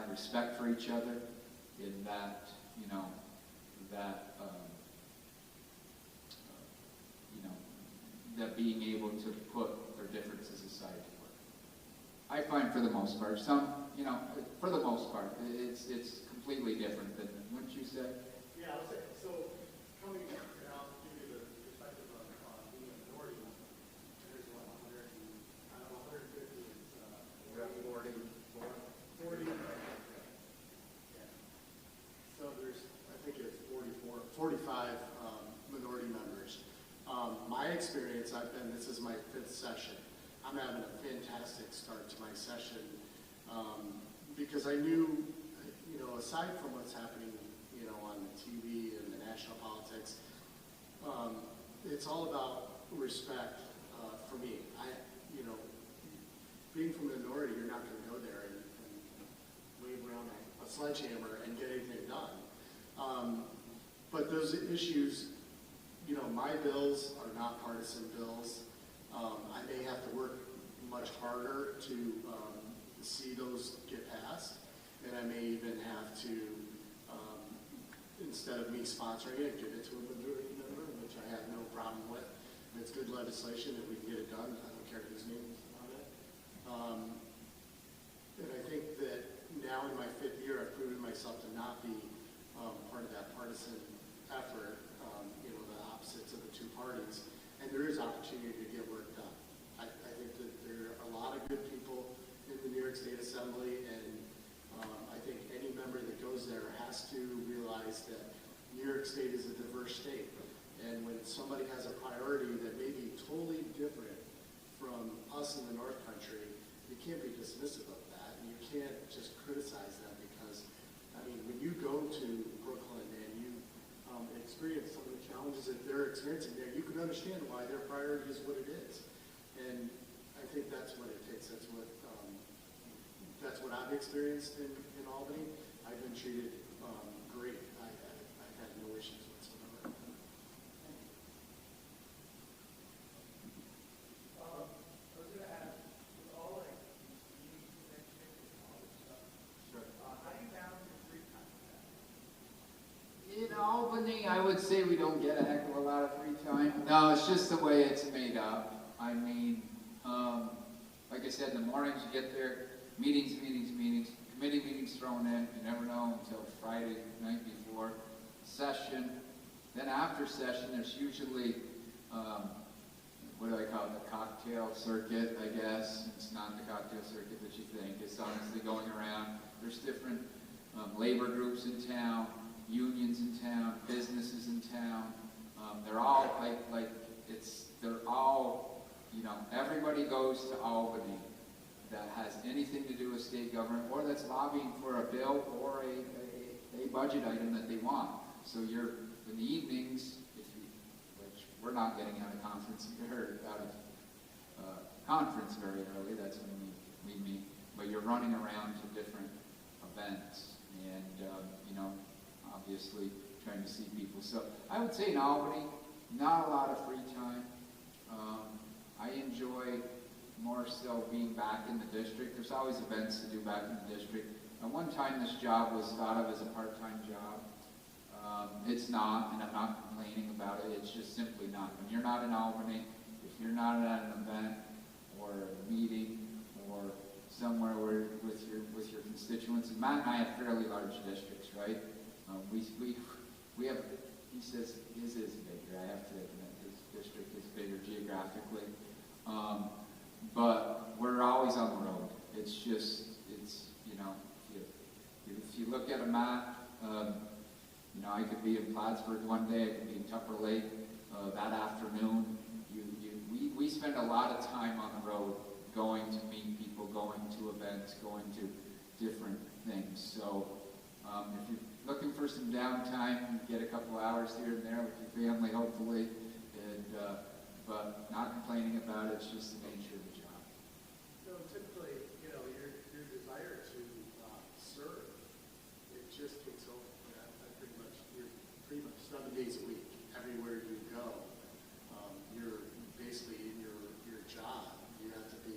respect for each other, in that, that being able to put their differences aside to work. I find for the most part, for the most part, it's completely different than, wouldn't you say? Yeah, I'll say, so coming, and I'll give you the perspective of being a minority. There's what, 150 is, 40. Yeah. So there's, I think it's 45 minority members. My experience, this is my 5th session. I'm having a fantastic start to my session because I knew, aside from what's happening, on the TV and the national politics, it's all about respect for me. Being from a minority, you're not going to go there and wave around a sledgehammer and get anything done. But those issues, my bills are not partisan bills. I may have to work much harder to see those get passed, and I may even have to, instead of me sponsoring it, give it to a majority member, which I have no problem with. And it's good legislation that we can get it done. I don't care whose name is on it. And I think that now in my 5th year, I've proven myself to not be part of that partisan effort, the opposites of the two parties. And there is opportunity to get work done. I think that there are a lot of good people in the New York State Assembly, and I think any member that goes there has to realize that New York State is a diverse state. And when somebody has a priority that may be totally different from us in the North Country, you can't be dismissive of that, and you can't just criticize them because, when you go to Brooklyn and you experience some of the challenges that they're experiencing there, you can understand why their priority is what it is. And I think that's what it takes. That's what I've experienced in Albany. I've been treated great. I've had no issues whatsoever. I was going to ask, Albany, I would say we don't get a heck of a lot of free time. No, it's just the way it's made up. I mean, like I said, in the mornings you get there, meetings, committee meetings thrown in, you never know until Friday night before session. Then after session, there's usually, what do I call it, the cocktail circuit, I guess. It's not the cocktail circuit that you think. It's honestly going around. There's different labor groups in town, unions in town, businesses in town. They're all they're all, you know, everybody goes to Albany that has anything to do with state government or that's lobbying for a bill or a budget item that they want. So you're, in the evenings, which we're not getting out of conference very early, that's when we meet, but you're running around to different events and, you know, obviously trying to see people. So I would say in Albany, not a lot of free time. I enjoy more so being back in the district. There's always events to do back in the district. At one time this job was thought of as a part-time job. It's not, and I'm not complaining about it. It's just simply not. When you're not in Albany, if you're not at an event or a meeting or somewhere where with your constituents, and Matt and I have fairly large districts, right? We have. He says his is bigger. I have to admit his district is bigger geographically, but we're always on the road. It's you know, if you look at a map. You know, I could be in Plattsburgh one day, I could be in Tupper Lake that afternoon. We spend a lot of time on the road going to meet people, going to events, going to different things. So if you're looking for some downtime, you get a couple hours here and there with your family, hopefully, and, but not complaining about it. It's just the nature of the job. So typically, you know, your desire to serve, it just takes over. Pretty much 7 days a week, everywhere you go, you're basically in your job. You have to be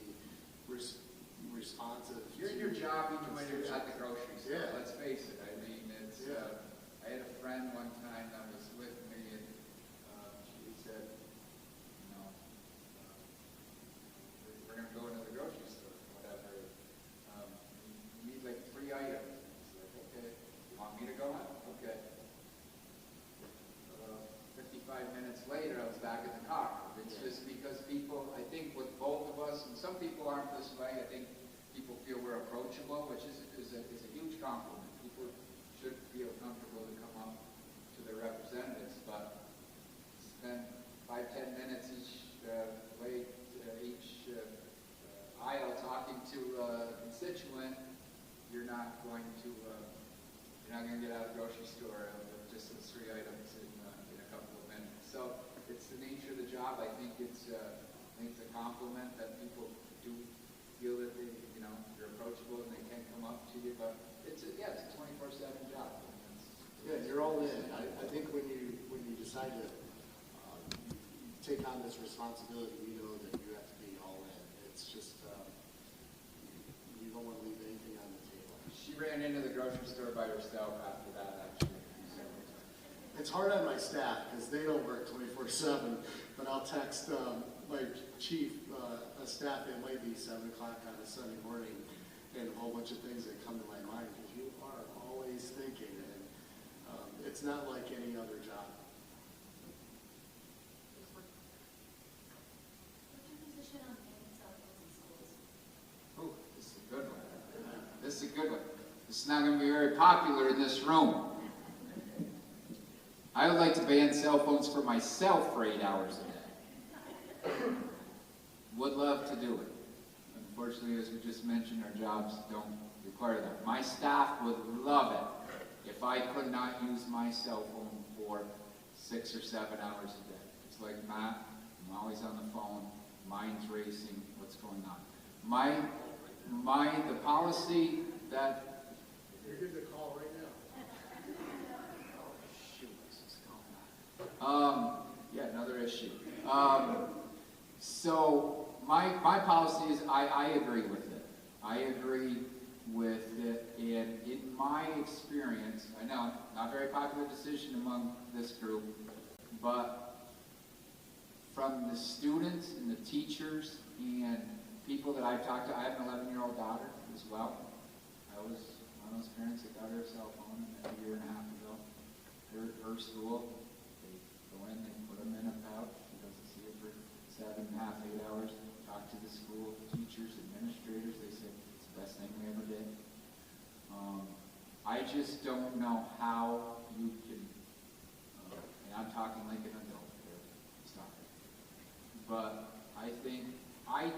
responsive. You're in your job even when you're at the grocery store. Yeah. Let's face it. I mean, it's. Yeah. I had a friend one time that was with me, and she said, you know, we're going to go into the grocery store, whatever. We need like 3 items. It's like, okay, you want me to go out? Okay. 55 minutes later, I was back in the car. It's just because people, I think with both of us, and some people aren't this way, I think people feel we're approachable, which is a huge compliment. People should feel comfortable to come up to their representatives, but spend 5-10 minutes each aisle talking to a constituent, you're not going to get out of the grocery store with just those 3 items in a couple of minutes. So it's the nature of the job. I think it's a compliment that people do feel that you're approachable and they can come up to you. But it's a 24/7 job. Yeah, you're all in. I think when you decide to take on this responsibility, you know that you have to be all in. It's just you don't want to leave anything on the table. She ran into the grocery store by herself after that, actually. It's hard on my staff because they don't work 24/7, but I'll text my chief a staff. It might be 7 o'clock on a Sunday morning, and a whole bunch of things that come to my mind because you are always thinking, and it's not like any other job. What's your position on banning cell phones in schools? Oh, this is a good one. This is a good one. This is not going to be very popular in this room. I would like to ban cell phones for myself for 8 hours a day. Would love to do it. Unfortunately, as we just mentioned, our jobs don't require that. My staff would love it if I could not use my cell phone for 6 or 7 hours a day. It's like Matt, I'm always on the phone, mind's racing, what's going on. The policy that You're getting a call right now. Yeah, another issue. So my policy is I agree with it. I agree with it, and in my experience, parents. I know, not a very popular decision among this group, but from the students and the teachers and people that I've talked to, I have an 11-year-old daughter as well. I was one of those parents that got her a cell phone a year and a half ago. Her school, they go in, they put them in a pouch. She doesn't see it for 7.5, 8 hours. Talk to the school teachers, administrators. They say it's the best thing we ever did. I just don't know how you can, and I'm talking like an adult here, stop it. But I think, I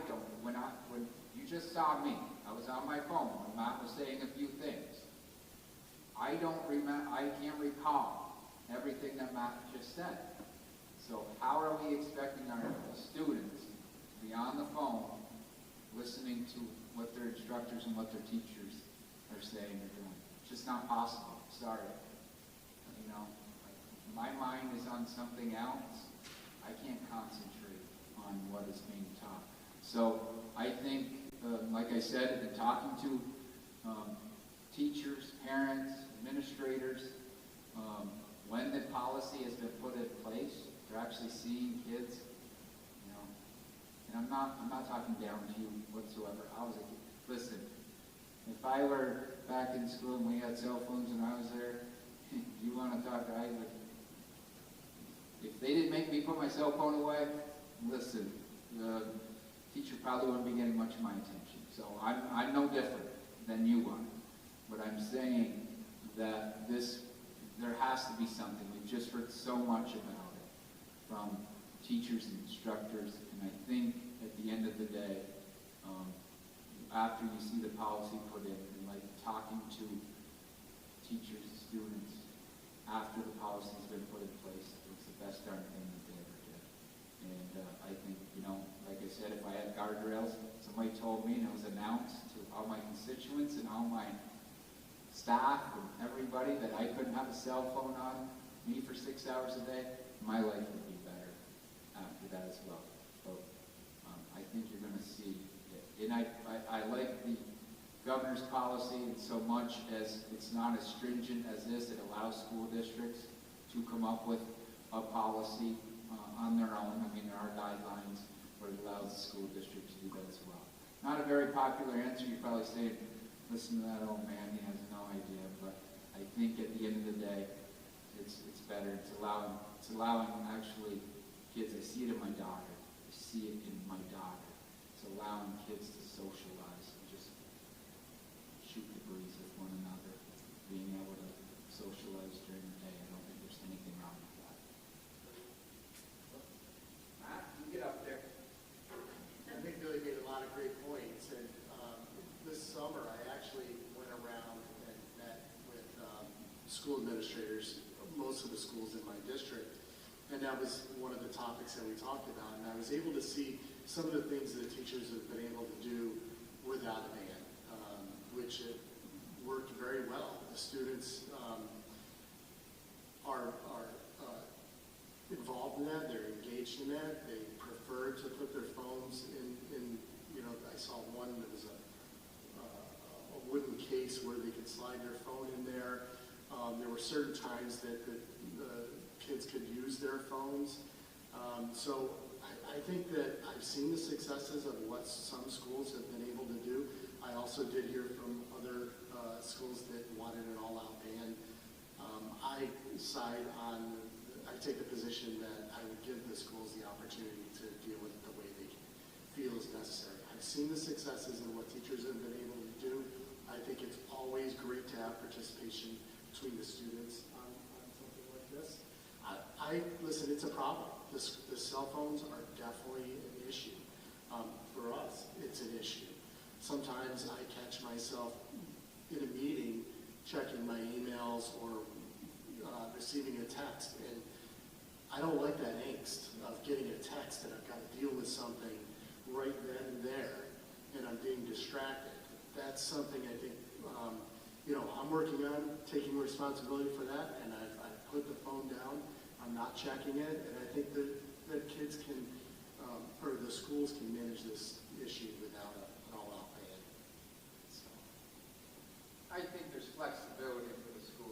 don't, when you just saw me, I was on my phone, when Matt was saying a few things. I can't recall everything that Matt just said. So how are we expecting our students to be on the phone listening to what their instructors and what their teachers are saying or doing? It's just not possible. Sorry. You know, my mind is on something else. I can't concentrate on what is being taught. So I think, like I said, in talking to teachers, parents, administrators, when the policy has been put in place, they're actually seeing kids, you know, and I'm not talking down to you whatsoever. I was a kid. Listen, if I were back in school and we had cell phones and I was there, you want to talk, I would. If they didn't make me put my cell phone away, listen, the teacher probably wouldn't be getting much of my attention. So I'm no different than you are. But I'm saying that there has to be something. We've just heard so much about it from teachers and instructors, and I think at the end of the day, after you see the policy put in, and like talking to teachers and students after the policy's been put in place, it's the best darn thing that they ever did. And I think, you know, like I said, if I had guardrails, somebody told me and it was announced to all my constituents and all my staff and everybody that I couldn't have a cell phone on me for 6 hours a day, my life would be better after that as well. So I think you're going to see it. And I like the governor's policy in so much as it's not as stringent as this. It allows school districts to come up with a policy on their own. I mean, there are guidelines, but it allows the school district to do that as well. Not a very popular answer. You're probably saying, listen to that old man, he has no idea. But I think at the end of the day, it's better. It's allowing actually kids. I see it in my daughter. I see it in my daughter. It's allowing kids to socialize and just shoot the breeze with one another, being able to socialize during the day. I don't think there's anything wrong with that. Matt, you get up there. I think Billy made a lot of great points, and this summer I actually went around and met with school administrators, most of the schools in my district, and that was one of the topics that we talked about, and I was able to see some of the things that teachers have been able to do without a ban, which it worked very well. The students are involved in that, they're engaged in that, they prefer to put their phones in you know, I saw one that was a wooden case where they could slide their phone in there. There were certain times that the kids could use their phones. So I think that I've seen the successes of what some schools have been able to do. I also did hear from other schools that wanted an all-out ban. I take the position that I would give the schools the opportunity to deal with it the way they feel is necessary. I've seen the successes in what teachers have been able to do. I think it's always great to have participation between the students on something like this. Listen, it's a problem. The cell phones are definitely an issue. For us, it's an issue. Sometimes I catch myself in a meeting checking my emails or receiving a text, and I don't like that angst of getting a text and I've got to deal with something right then and there, and I'm being distracted. That's something I think, you know, I'm working on taking responsibility for that, and I've put the phone down. I'm not checking it, and I think that kids can, or the schools can manage this issue without an all-out ban. So. I think there's flexibility for the school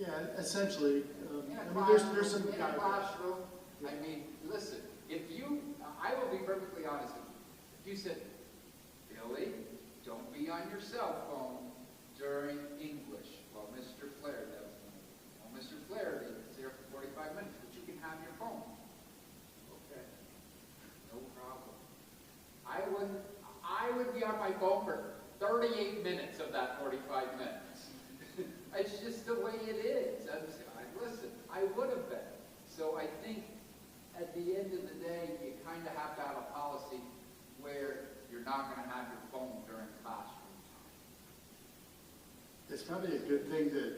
Yeah, essentially, In a I mean, there's some in a guidelines. classroom, I mean, listen, if you, I will be perfectly honest with you. If you said, Billy, don't be on your cell phone during English. Well, Mr. Flair, Mr. Flair is there for 45 minutes, but you can have your phone. Okay, no problem. I would be on my phone for 38 minutes of that 45 minutes. It's just the way it is. Listen, I would have been. So I think at the end of the day, you kind of have to have a policy where you're not going to have your phone during classroom time. It's probably a good thing that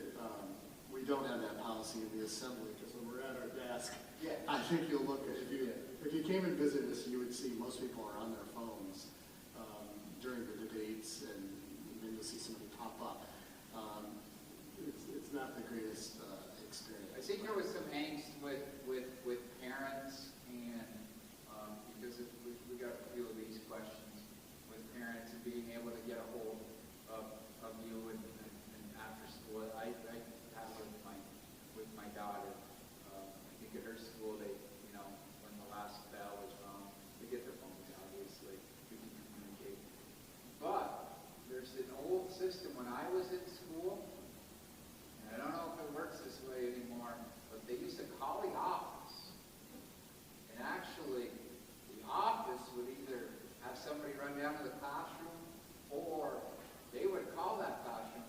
we don't have that policy in the assembly, because when we're at our desk, Yeah. I think you'll look at, if you came and visited us, you would see most people are on their phones during the debates, and then you'll see somebody pop up. It's not the greatest experience. I think there was some angst with parents, and because we got a few of these questions with parents and being able to get a hold of you and after school. I have with my daughter. I think at her school they, when the last bell is rung, they get their phones, obviously, we can communicate. But there's an old system when I was in school. I don't know if it works this way anymore, but they used to call the office. And actually, the office would either have somebody run down to the classroom, or they would call that classroom,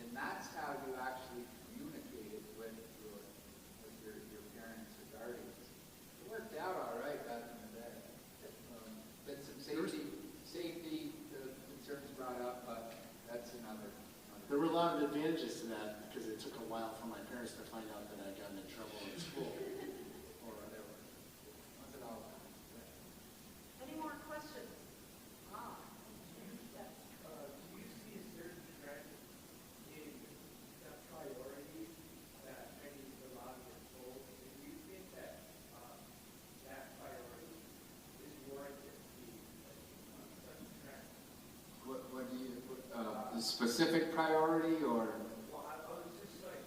and that's how you actually communicated with your parents or guardians. It worked out all right back in the day. Been some safety concerns brought up, but that's another. There were a lot of advantages to that, because it took a while for my parents to find out that I'd gotten in trouble at school or whatever. What's it all about? Any more questions? Ah, yes. Do you see a certain trend in the priority that many of the lobbyists hold? And do you think that that priority is warranted to be such a trend? What do you, the specific priority, or? Well, I was just like,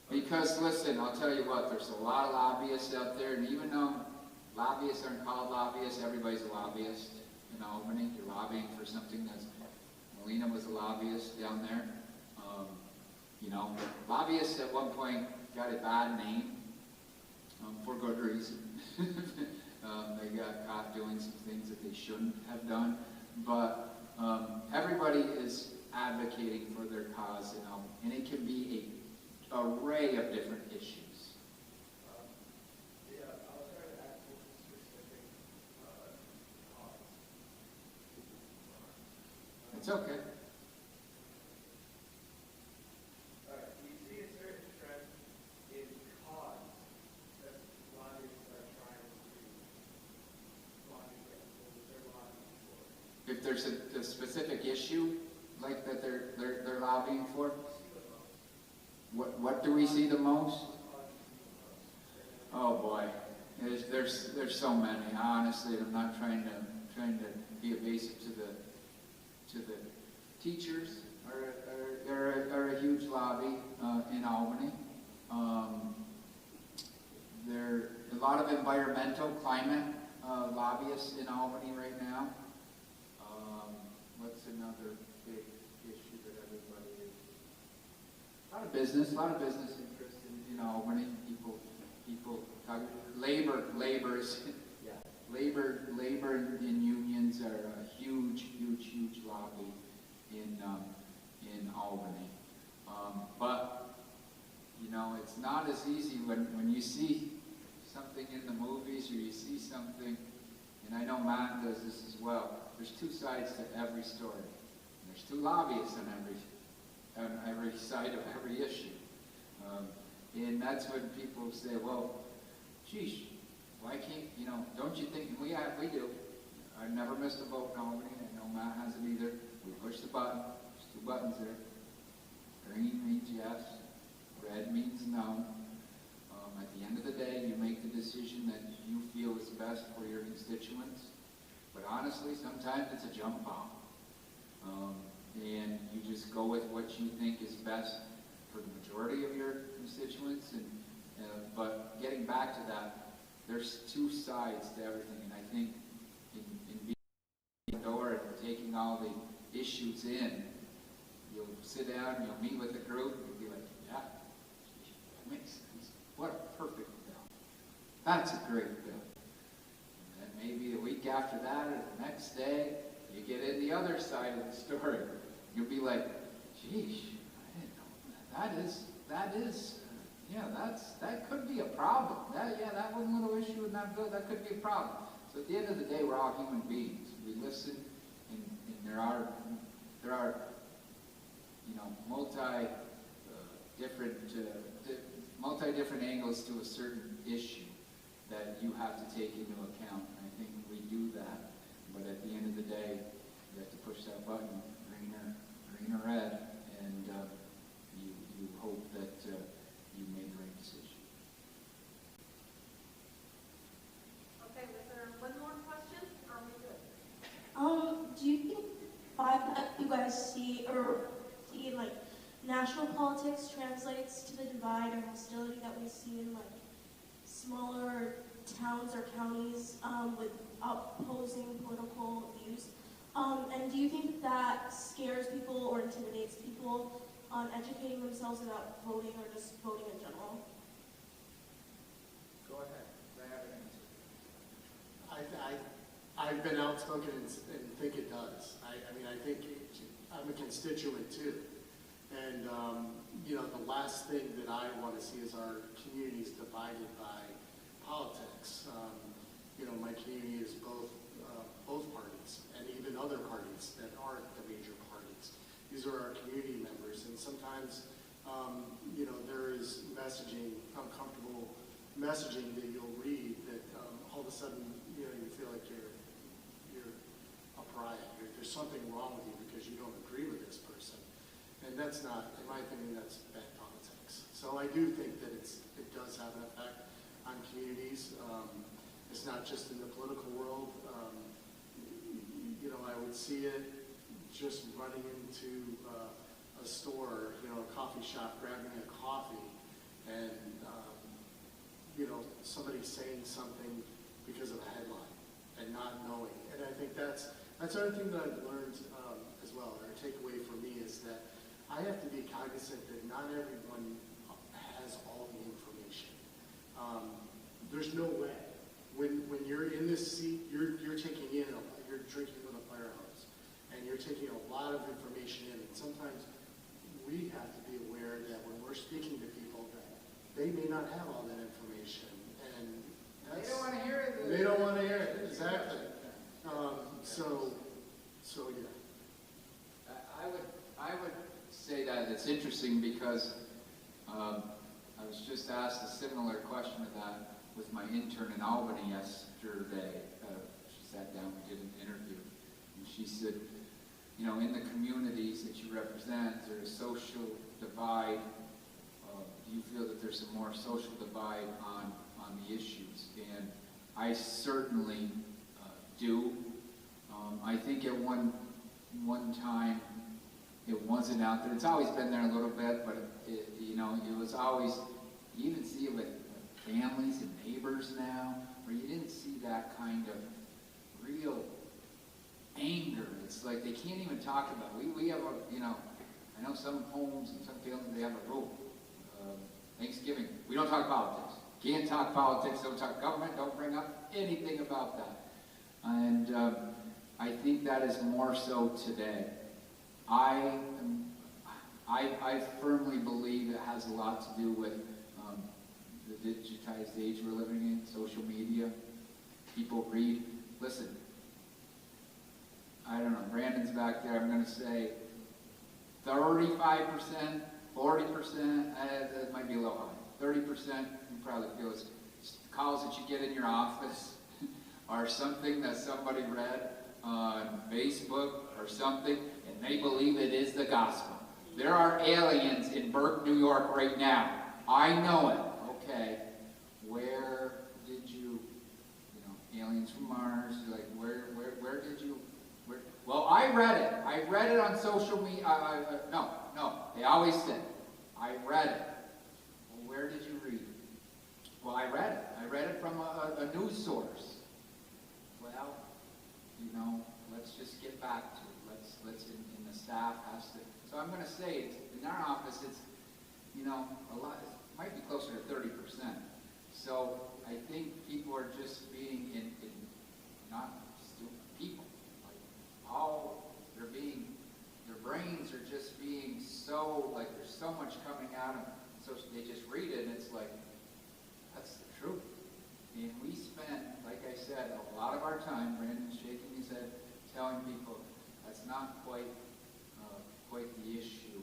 Because listen, I'll tell you what, there's a lot of lobbyists out there, and even though lobbyists aren't called lobbyists, everybody's a lobbyist in Albany. You're lobbying for something that's, Melina was a lobbyist down there. Lobbyists at one point got a bad name for good reason. They got caught doing some things that they shouldn't have done. But everybody is advocating for their cause in Albany, and it can be an array of different issues. yeah, I'll try to ask what the specific cause. It's okay. All right, do you see a certain trend in cause that lobbyists are trying to lobby against, or that they're lobbying for? If there's a specific issue like that they're lobbying for, what do we see the most? Oh boy, there's so many. Honestly, I'm not trying to be evasive to the teachers. Are a huge lobby in Albany. There are a lot of environmental climate lobbyists in Albany right now. What's another big issue that everybody is? A lot of business interest in Albany. People talk, labor and unions are a huge lobby in Albany. But it's not as easy when you see something in the movies, or you see something, and I know Matt does this as well. There's two sides to every story. There's two lobbyists on every side of every issue. And that's when people say, well, geez, why can't, don't you think, and we do. I've never missed a vote in Albany, I know Matt hasn't either. We push the button, there's two buttons there. Green means yes, red means no. At the end of the day, you make the decision that you feel is best for your constituents. But honestly, sometimes it's a jump ball. And you just go with what you think is best for the majority of your constituents. And but getting back to that, there's two sides to everything, and I think in being at the door and taking all the issues in, you'll sit down, you'll meet with the group, and you'll be like, yeah, that makes sense. What a perfect bill. That's a great bill. And then maybe a week after that or the next day, you get in the other side of the story. You'll be like, geez, I didn't know that is, yeah, that could be a problem. That one little issue in that bill, that could be a problem. So at the end of the day, we're all human beings. We listen, and there are multi-different angles to a certain issue that you have to take into account. And I think we do that. But at the end of the day, you have to push that button, green or red, and you hope that you made the right decision. Okay, was there one more question? Are we good? Do you think that you guys see like national politics translates to the divide and hostility that we see in like smaller towns or counties with opposing political views? And do you think that scares people or intimidates people on educating themselves about voting or just voting in general? Go ahead. I have an answer. I've been outspoken and think it does. I mean, I think I'm a constituent too. And, you know, the last thing that I want to see is our communities divided by politics. You know, my community is both parties and even other parties that aren't the major parties. These are our community members, and sometimes, you know, there is messaging, uncomfortable messaging that you'll read that all of a sudden, you know, you feel like you're a pariah. There's something wrong with you because you don't agree with this person. And that's not, in my opinion, that's bad politics. So I do think that it does have an effect on communities. It's not just in the political world. You know, I would see it just running into a store, you know, a coffee shop, grabbing a coffee, and you know, somebody saying something because of a headline and not knowing. And I think that's another thing that I've learned as well, or a takeaway for me, is that I have to be cognizant that not everyone has all the information. There's no way. When you're in this seat, you're taking in, you're drinking with a fire hose, and you're taking a lot of information in. And sometimes we have to be aware that when we're speaking to people, that they may not have all that information, and They don't want to hear it. they don't want to hear it. Exactly. So yeah. I would say that it's interesting because I was just asked a similar question to that with my intern in Albany yesterday. She sat down, we did an interview, and she said, you know, in the communities that you represent, there's a social divide. Do you feel that there's a more social divide on the issues? And I certainly do. I think at one time it wasn't out there. It's always been there a little bit, but you know, it was always. You even see it with families and neighbors now, where you didn't see that kind of real anger. It's like they can't even talk about it. We have a, you know, I know some homes and some families, they have a rule. Thanksgiving, we don't talk politics. Can't talk politics, don't talk government, don't bring up anything about that. And I think that is more so today. I firmly believe it has a lot to do with the digitized age we're living in, social media. People read. Listen, I don't know, Brandon's back there, I'm going to say 35%, 40%, that might be a little high. 30%, you probably feel it's calls that you get in your office or something that somebody read on Facebook or something, and they believe it is the gospel. There are aliens in Burke, New York right now. I know it. Okay, where did you know, aliens from Mars, like, where did you, well, I read it on social media, no, they always say, I read it. Well, where did you read it? Well, I read it. I read it from a news source. Well, you know, let's just get back to it. And the staff has to. So I'm going to say, in our office, it's, you know, a lot. It might be closer to 30%. So I think people are just being not stupid people. Like, their brains are just being so, like, there's so much coming at them. So they just read it, and it's like, that's the truth. And we spend, like I said, a lot of our time, Brandon's shaking his head, telling people that's not quite the issue.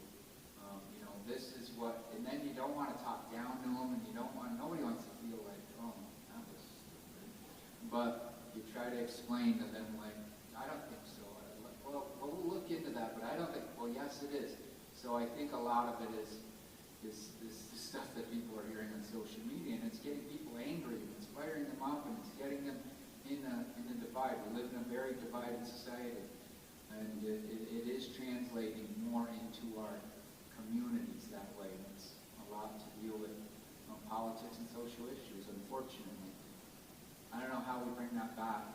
You know, this is what, and then you don't want to talk down to them, and nobody wants to feel like, oh, that was stupid. But you try to explain to them, like, I don't think so. Well, we'll look into that, but I don't think, well, yes, it is. So I think a lot of it is the stuff that people are hearing on social media, and it's getting people angry, and it's firing them up, and it's getting them in a divide. We live in a very divided society, and it is translating more into our communities that way, and it's a lot to deal with politics and social issues, unfortunately. I don't know how we bring that back.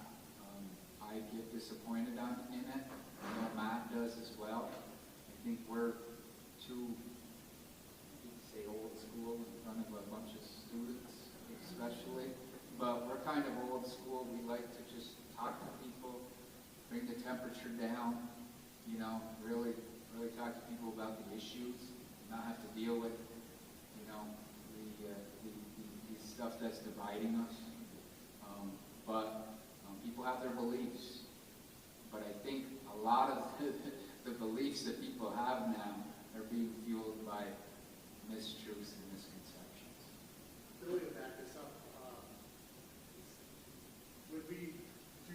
I get disappointed in it. I know Matt does as well. I think we're too, say, old school in front of a bunch of students, especially. But we're kind of old school. We like to just talk to people, bring the temperature down, you know, really talk to people about the issues, not have to deal with, you know, the stuff that's dividing us. But people have their beliefs. But I think a lot of the beliefs that people have now are being fueled by mistruths and misconceptions. Really to back this up, when we do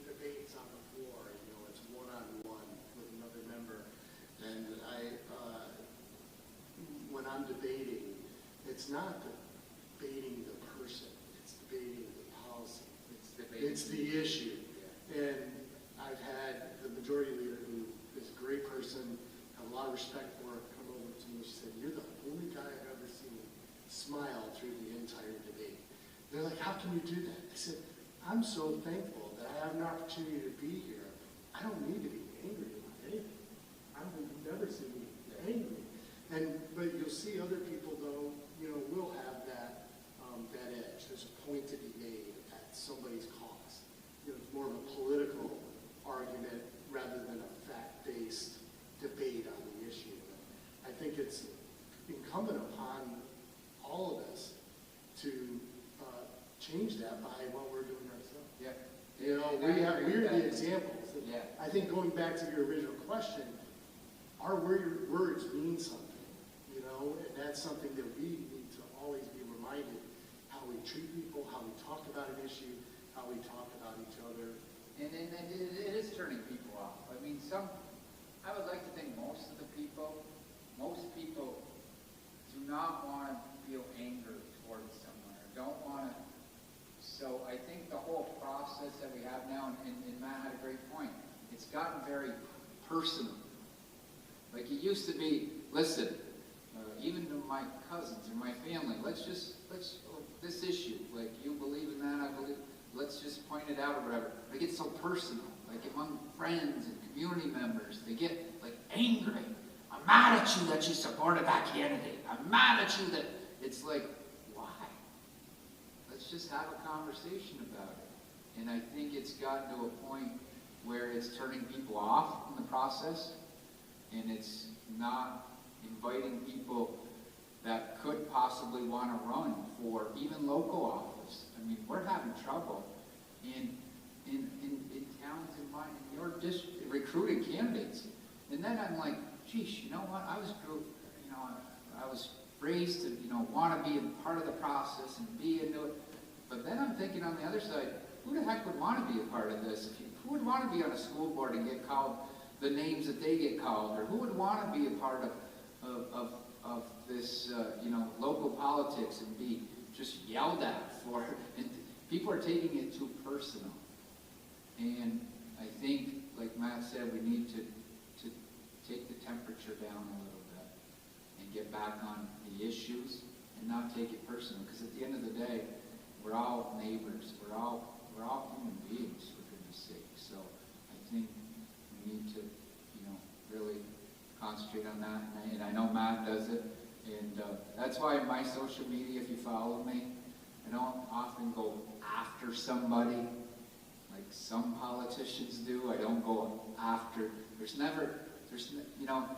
debates on the floor, you know, it's one-on-one with another member, and when I'm debating, it's not debating the person, it's debating the policy. It's the issue. And I've had the majority leader, who is a great person, have a lot of respect for her, come over to me. She said, "You're the only guy I've ever seen smile through the entire debate." They're like, "How can you do that?" I said, "I'm so thankful that I have an opportunity to be here. I don't need to be angry about anything. I would never see me angry." But you'll see other people, though, you know, will have that edge. There's a point to be made at somebody's cost. You know, it's more of a political argument rather than a fact-based debate on the issue. I think it's incumbent upon all of us to change that by what we're doing ourselves. Yeah. You know, we're the examples. Yeah. I think going back to your original question, our words mean something, you know, and that's something that we need to always be reminded: how we treat people, how we talk about an issue, how we talk about each other. And it is turning people off. I mean, I would like to think most people do not want to feel anger towards someone, or don't want to. So I think the whole process that we have now, and Matt had a great point, it's gotten very personal. Like it used to be, listen, even to my cousins or my family, let's this issue, like you believe in that, I believe, let's just point it out or whatever. They get so personal, like among friends and community members, they get like angry. I'm mad at you that you supported that candidate. I'm mad at you that, it's like, why? Let's just have a conversation about it. And I think it's gotten to a point where it's turning people off in the process, and it's not inviting people that could possibly want to run for even local office. I mean, we're having trouble in towns in your district recruiting candidates. And then I'm like, geez, you know what? I was raised to, want to be a part of the process and be into it. But then I'm thinking on the other side, who the heck would want to be a part of this? Who would want to be on a school board and get called the names that they get called? Or who would want to be a part of this, local politics and be just yelled at for it? And people are taking it too personal. And I think, like Matt said, we need to take the temperature down a little bit and get back back on the issues and not take it personal, because at the end of the day, we're all neighbors, we're all human beings, for goodness sake. So I think we need to, really concentrate on that, and I know Matt does it, and that's why in my social media, if you follow me, I don't often go after somebody like some politicians do. I don't go after,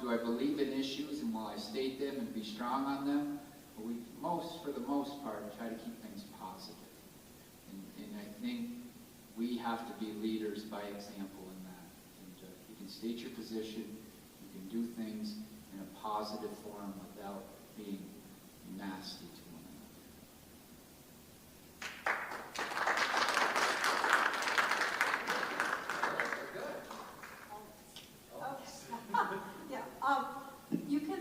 do I believe in issues and will I state them and be strong on them? But for the most part, try to keep things positive. And I think we have to be leaders by example in that. And you can state your position, you can do things in a positive form without being nasty to one Yeah, you can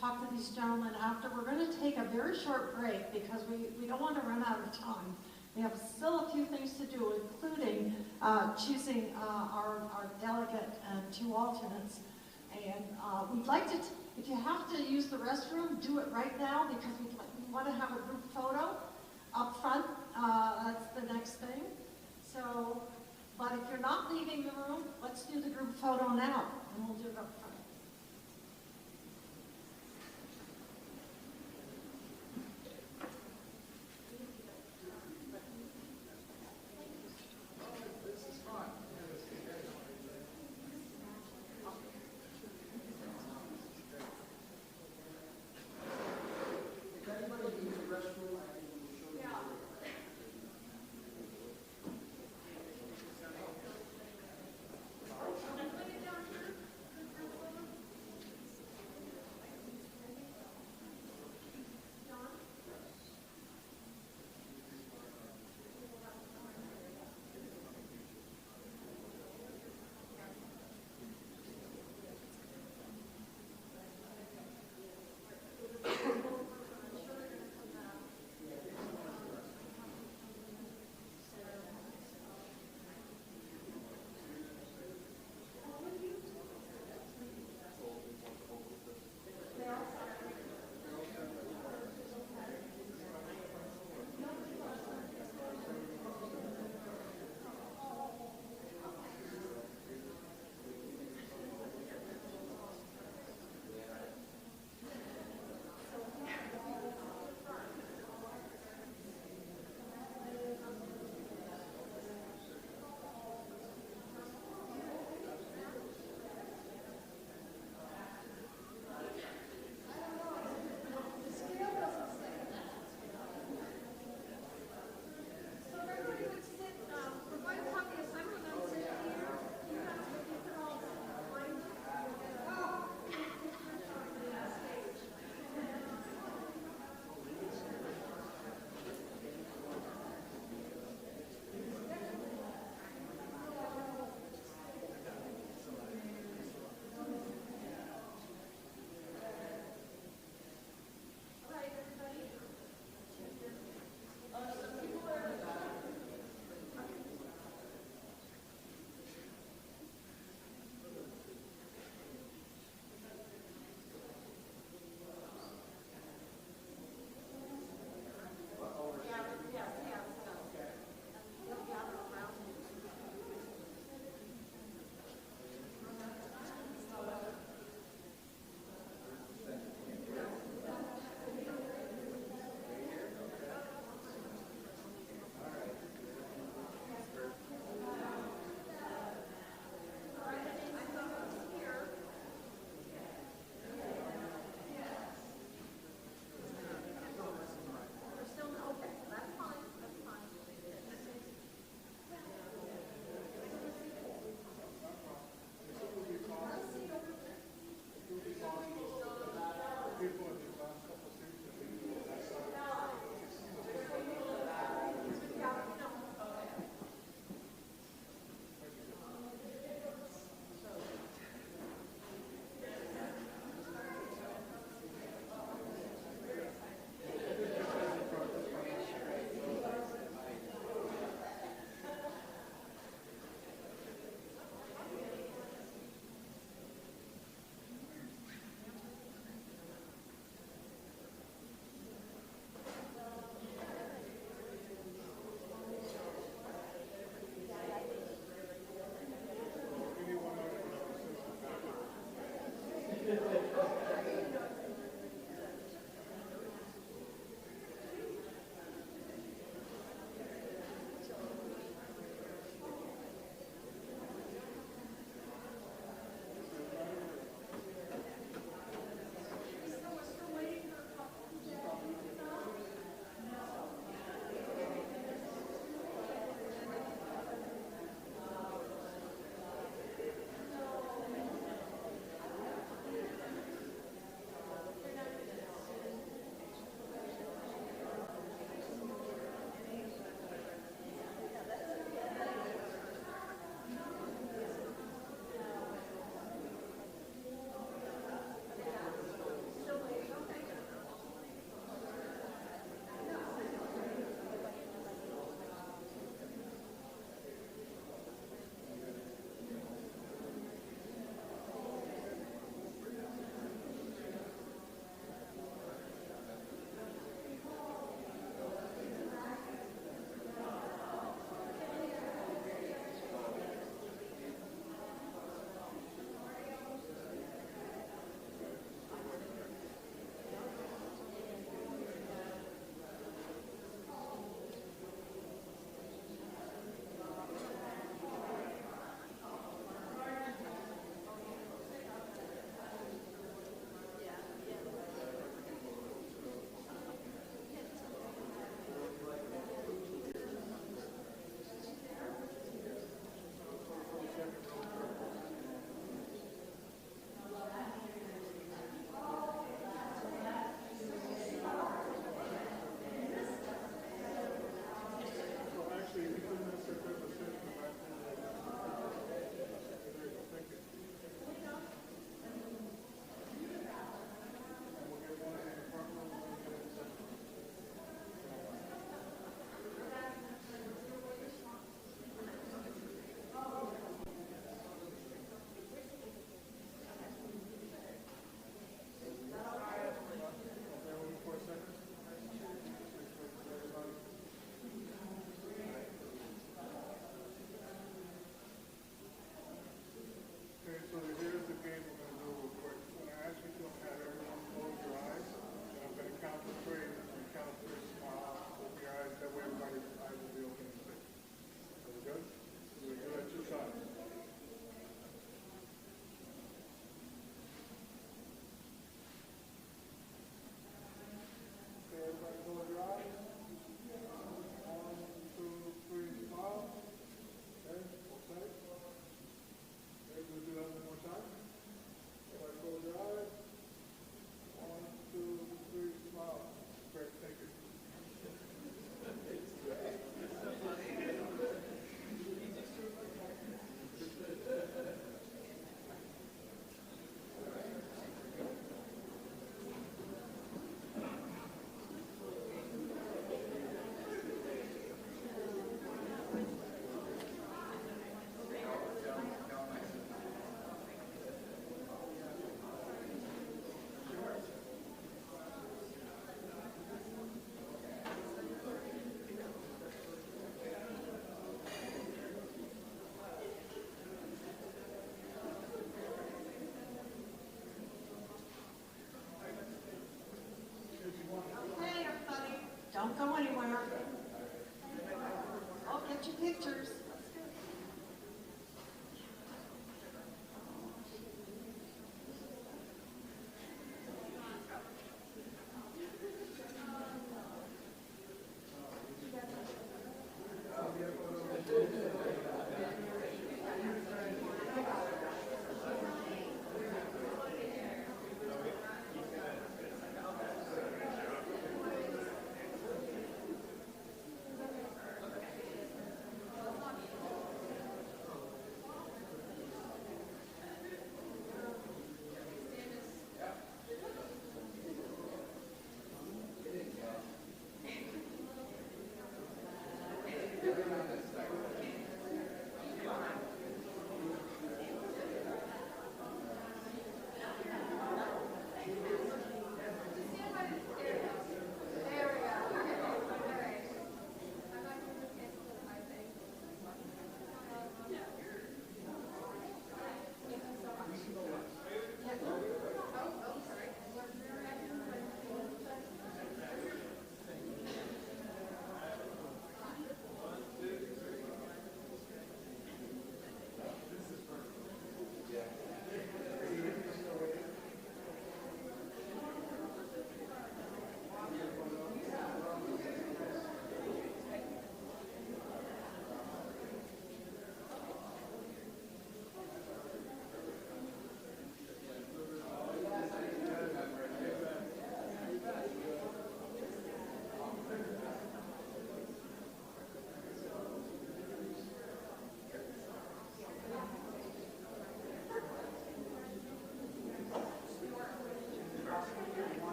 talk to these gentlemen after. We're going to take a very short break because we don't want to run out of time. We have still a few things to do, including choosing our delegate and 2 alternates. And we'd like to, if you have to use the restroom, do it right now, because we want to have a group photo up front. That's the next thing. So, but if you're not leaving the room, let's do the group photo now, and we'll do it up front.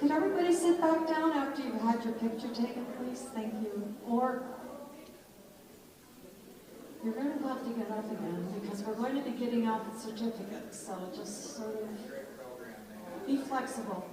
Could everybody sit back down after you've had your picture taken, please? Thank you. Or you're going to have to get up again because we're going to be getting out the certificates. So just sort of be flexible.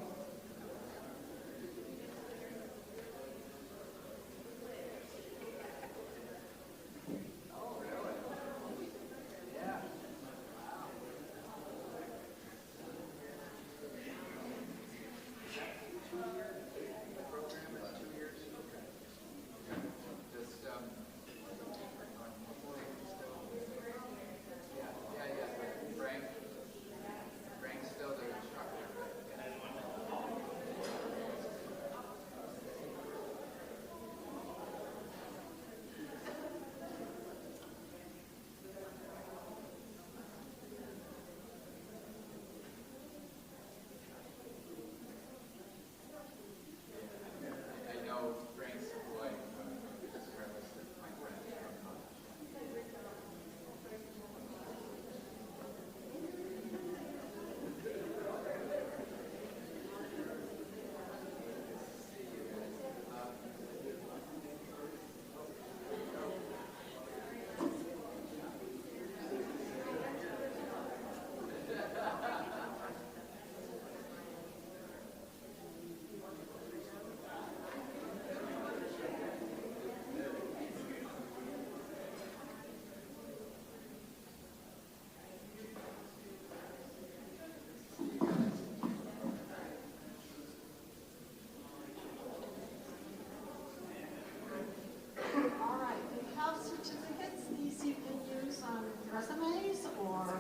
Resumes or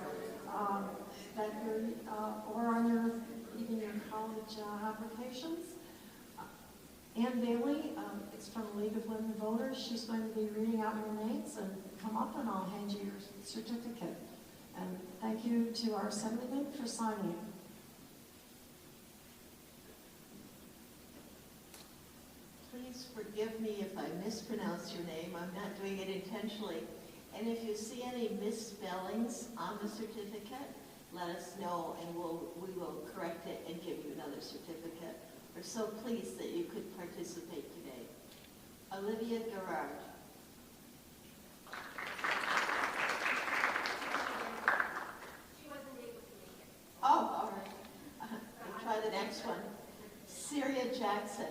that you're, or on your even your college applications. Ann Bailey, it's from League of Women Voters. She's going to be reading out your names and come up and I'll hand you your certificate. And thank you to our assemblyman for signing. Please forgive me if I mispronounce your name. I'm not doing it intentionally. And if you see any misspellings on the certificate, let us know and we will correct it and give you another certificate. We're so pleased that you could participate today. Olivia Gerard. She wasn't able to make it. Oh, all right. We'll try the next one. Syria Jackson.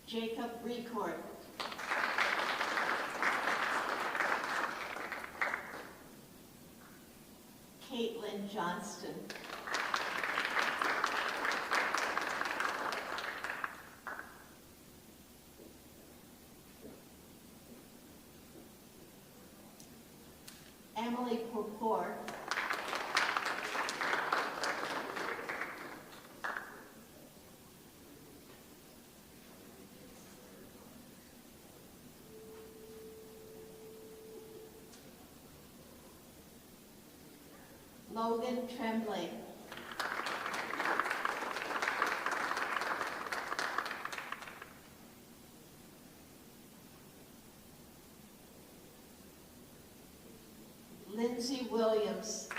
Jacob Record. Caitlin Johnston. Emily Popor. Logan Tremblay. Lindsay Williams.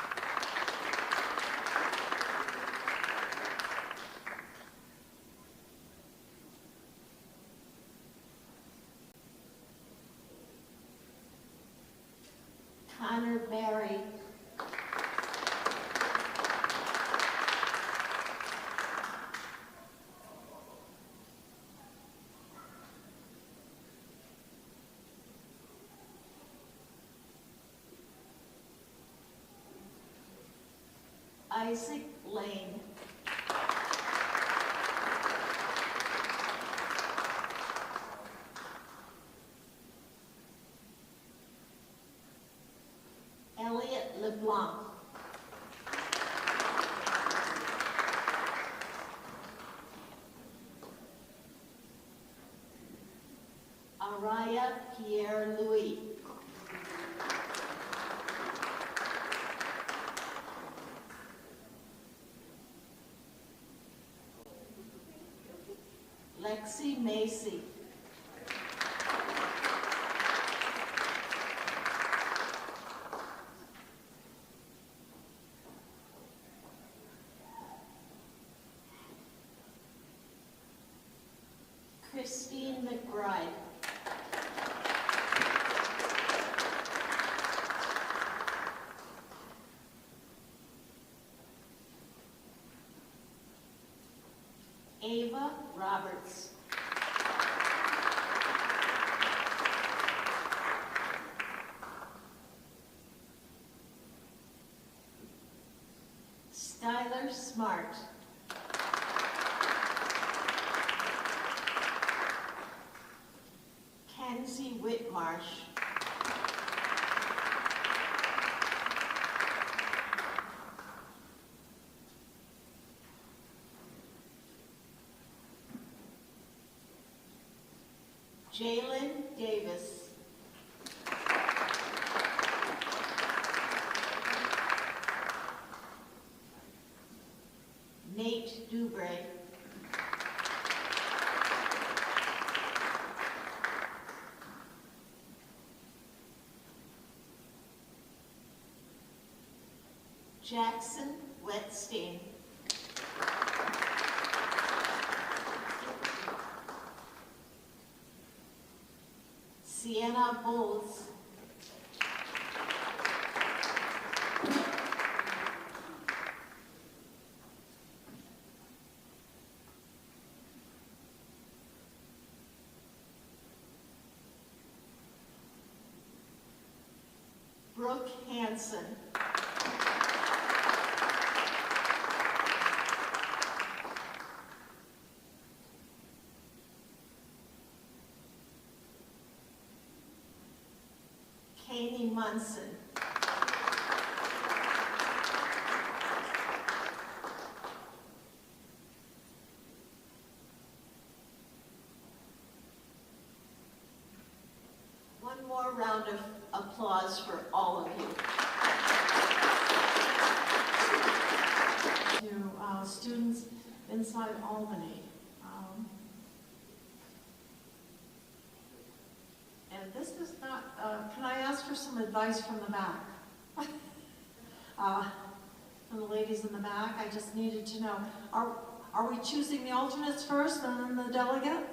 Connor Barry. Isaac Lane. Elliot LeBlanc. Araya Pierre Louis. Lexi Macy. Christine McBride. Ava Roberts. Skylar Smart. Kenzie Whitmarsh. Jalen Davis. Nate Dubray. Jackson Wetstein. Sienna Bowles. Brooke Hansen. Kanie Munson. One more round of applause for all of you. To students inside Albany. And this is not, can I ask for some advice from the back? From the ladies in the back, I just needed to know, are we choosing the alternates first and then the delegate?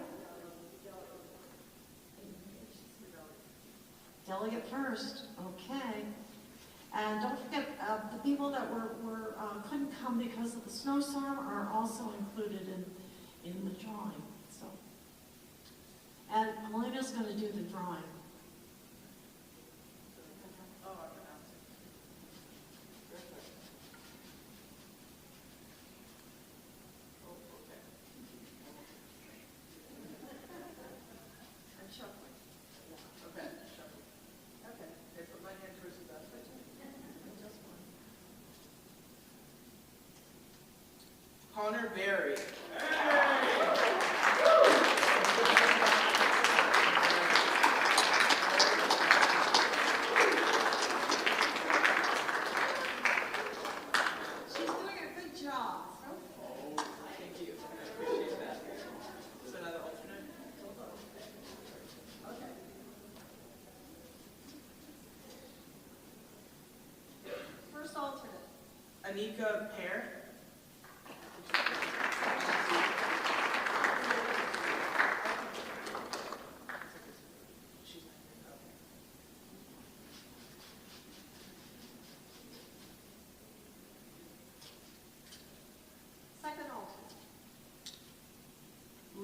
Delegate first, okay. And don't forget, the people that couldn't come because of the snowstorm are also included in the drawing, so. And Melina's gonna do the drawing. Oh, I'm gonna ask. Oh, okay. I'm shuffling. Okay, shuffle. Okay, put my hand towards the basket. Just one. Connor Berry. She's doing a good job. Thank you. I appreciate that. Is there another alternate? Okay. First alternate. Anika Pear.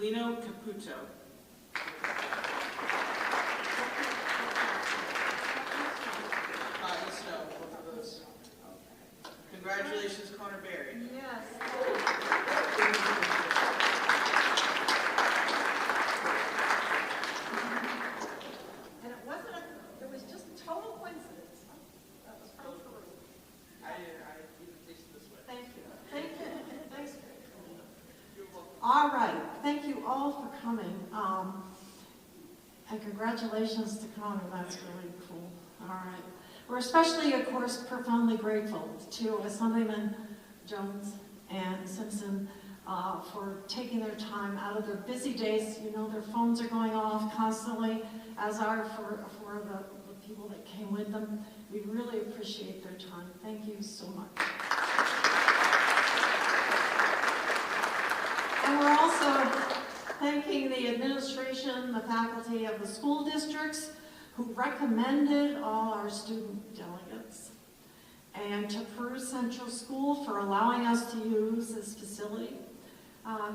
Lino Caputo. Hot and snow, both of those. Congratulations, Connor Berry. Yes. And it was just total coincidence. That was from Peru. I even tasted this way. Thank you. Thank you. Thanks. You're welcome. All right. Thank you all for coming. And congratulations to Connor. That's really cool. All right. We're especially, of course, profoundly grateful to Assemblyman Jones and Simpson for taking their time out of their busy days. You know, their phones are going off constantly, as are for the people that came with them. We really appreciate their time. Thank you so much. And we're also thanking the administration, the faculty of the school districts who recommended all our student delegates, and to Peru Central School for allowing us to use this facility,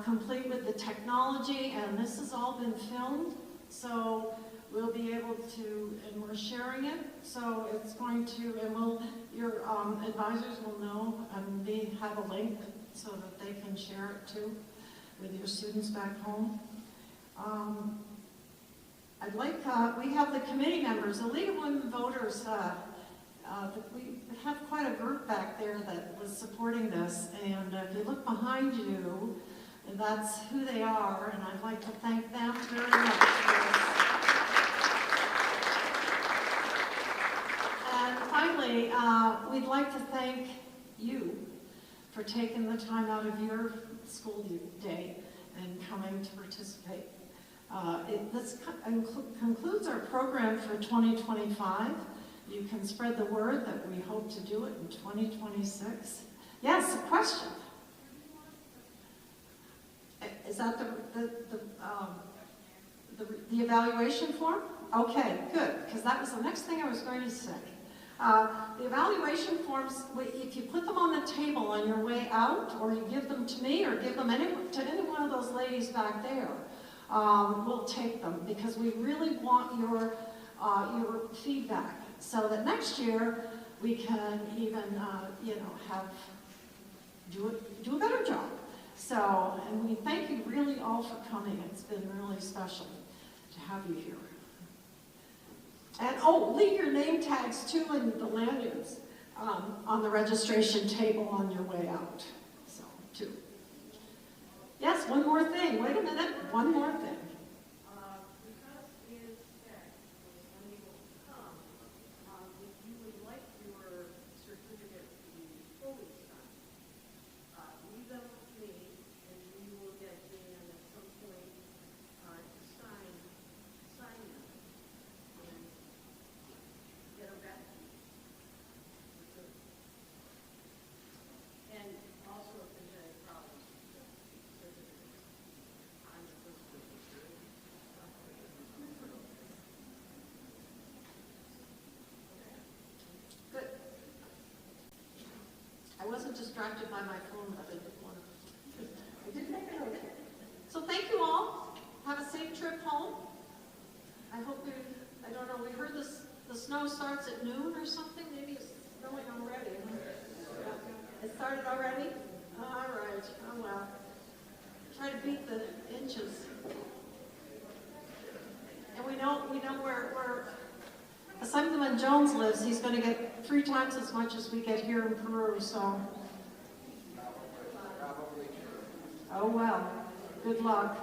complete with the technology, and this has all been filmed, so we'll be able to, and we're sharing it, so it's going to, and your advisors will know, and we have a link so that they can share it too with your students back home. I'd like, we have the committee members, the League of Women Voters, we have quite a group back there that was supporting this, and if you look behind you, that's who they are, and I'd like to thank them very much for this. And finally, we'd like to thank you for taking the time out of your school day and coming to participate. This concludes our program for 2025. You can spread the word that we hope to do it in 2026. Yes, a question. Is that the evaluation form? Okay, good, because that was the next thing I was going to say. The evaluation forms, if you put them on the table on your way out, or you give them to me, or give them to any one of those ladies back there, we'll take them, because we really want your feedback, so that next year we can even, do a better job. So, and we thank you really all for coming. It's been really special to have you here. And leave your name tags too in the lanyards on the registration table on your way out. So, too. Yes, one more thing. Wait a minute. One more thing. Because Ms. Beck was unable to come, if you would like your certificate to be fully signed, leave them with me, and we will get Dan at some point to sign them and get them back to you. And also, if there's any problems, Good. I wasn't distracted by my phone, but I didn't want to. I did make it okay. So thank you all. Have a safe trip home. I hope I don't know, we heard the snow starts at noon or something. Maybe it's snowing already. Huh? It started already? All right. Oh, well. Try to beat the inches. And we know where Assemblyman Jones lives. He's going to get 3 times as much as we get here in Peru, so. Oh, well. Good luck.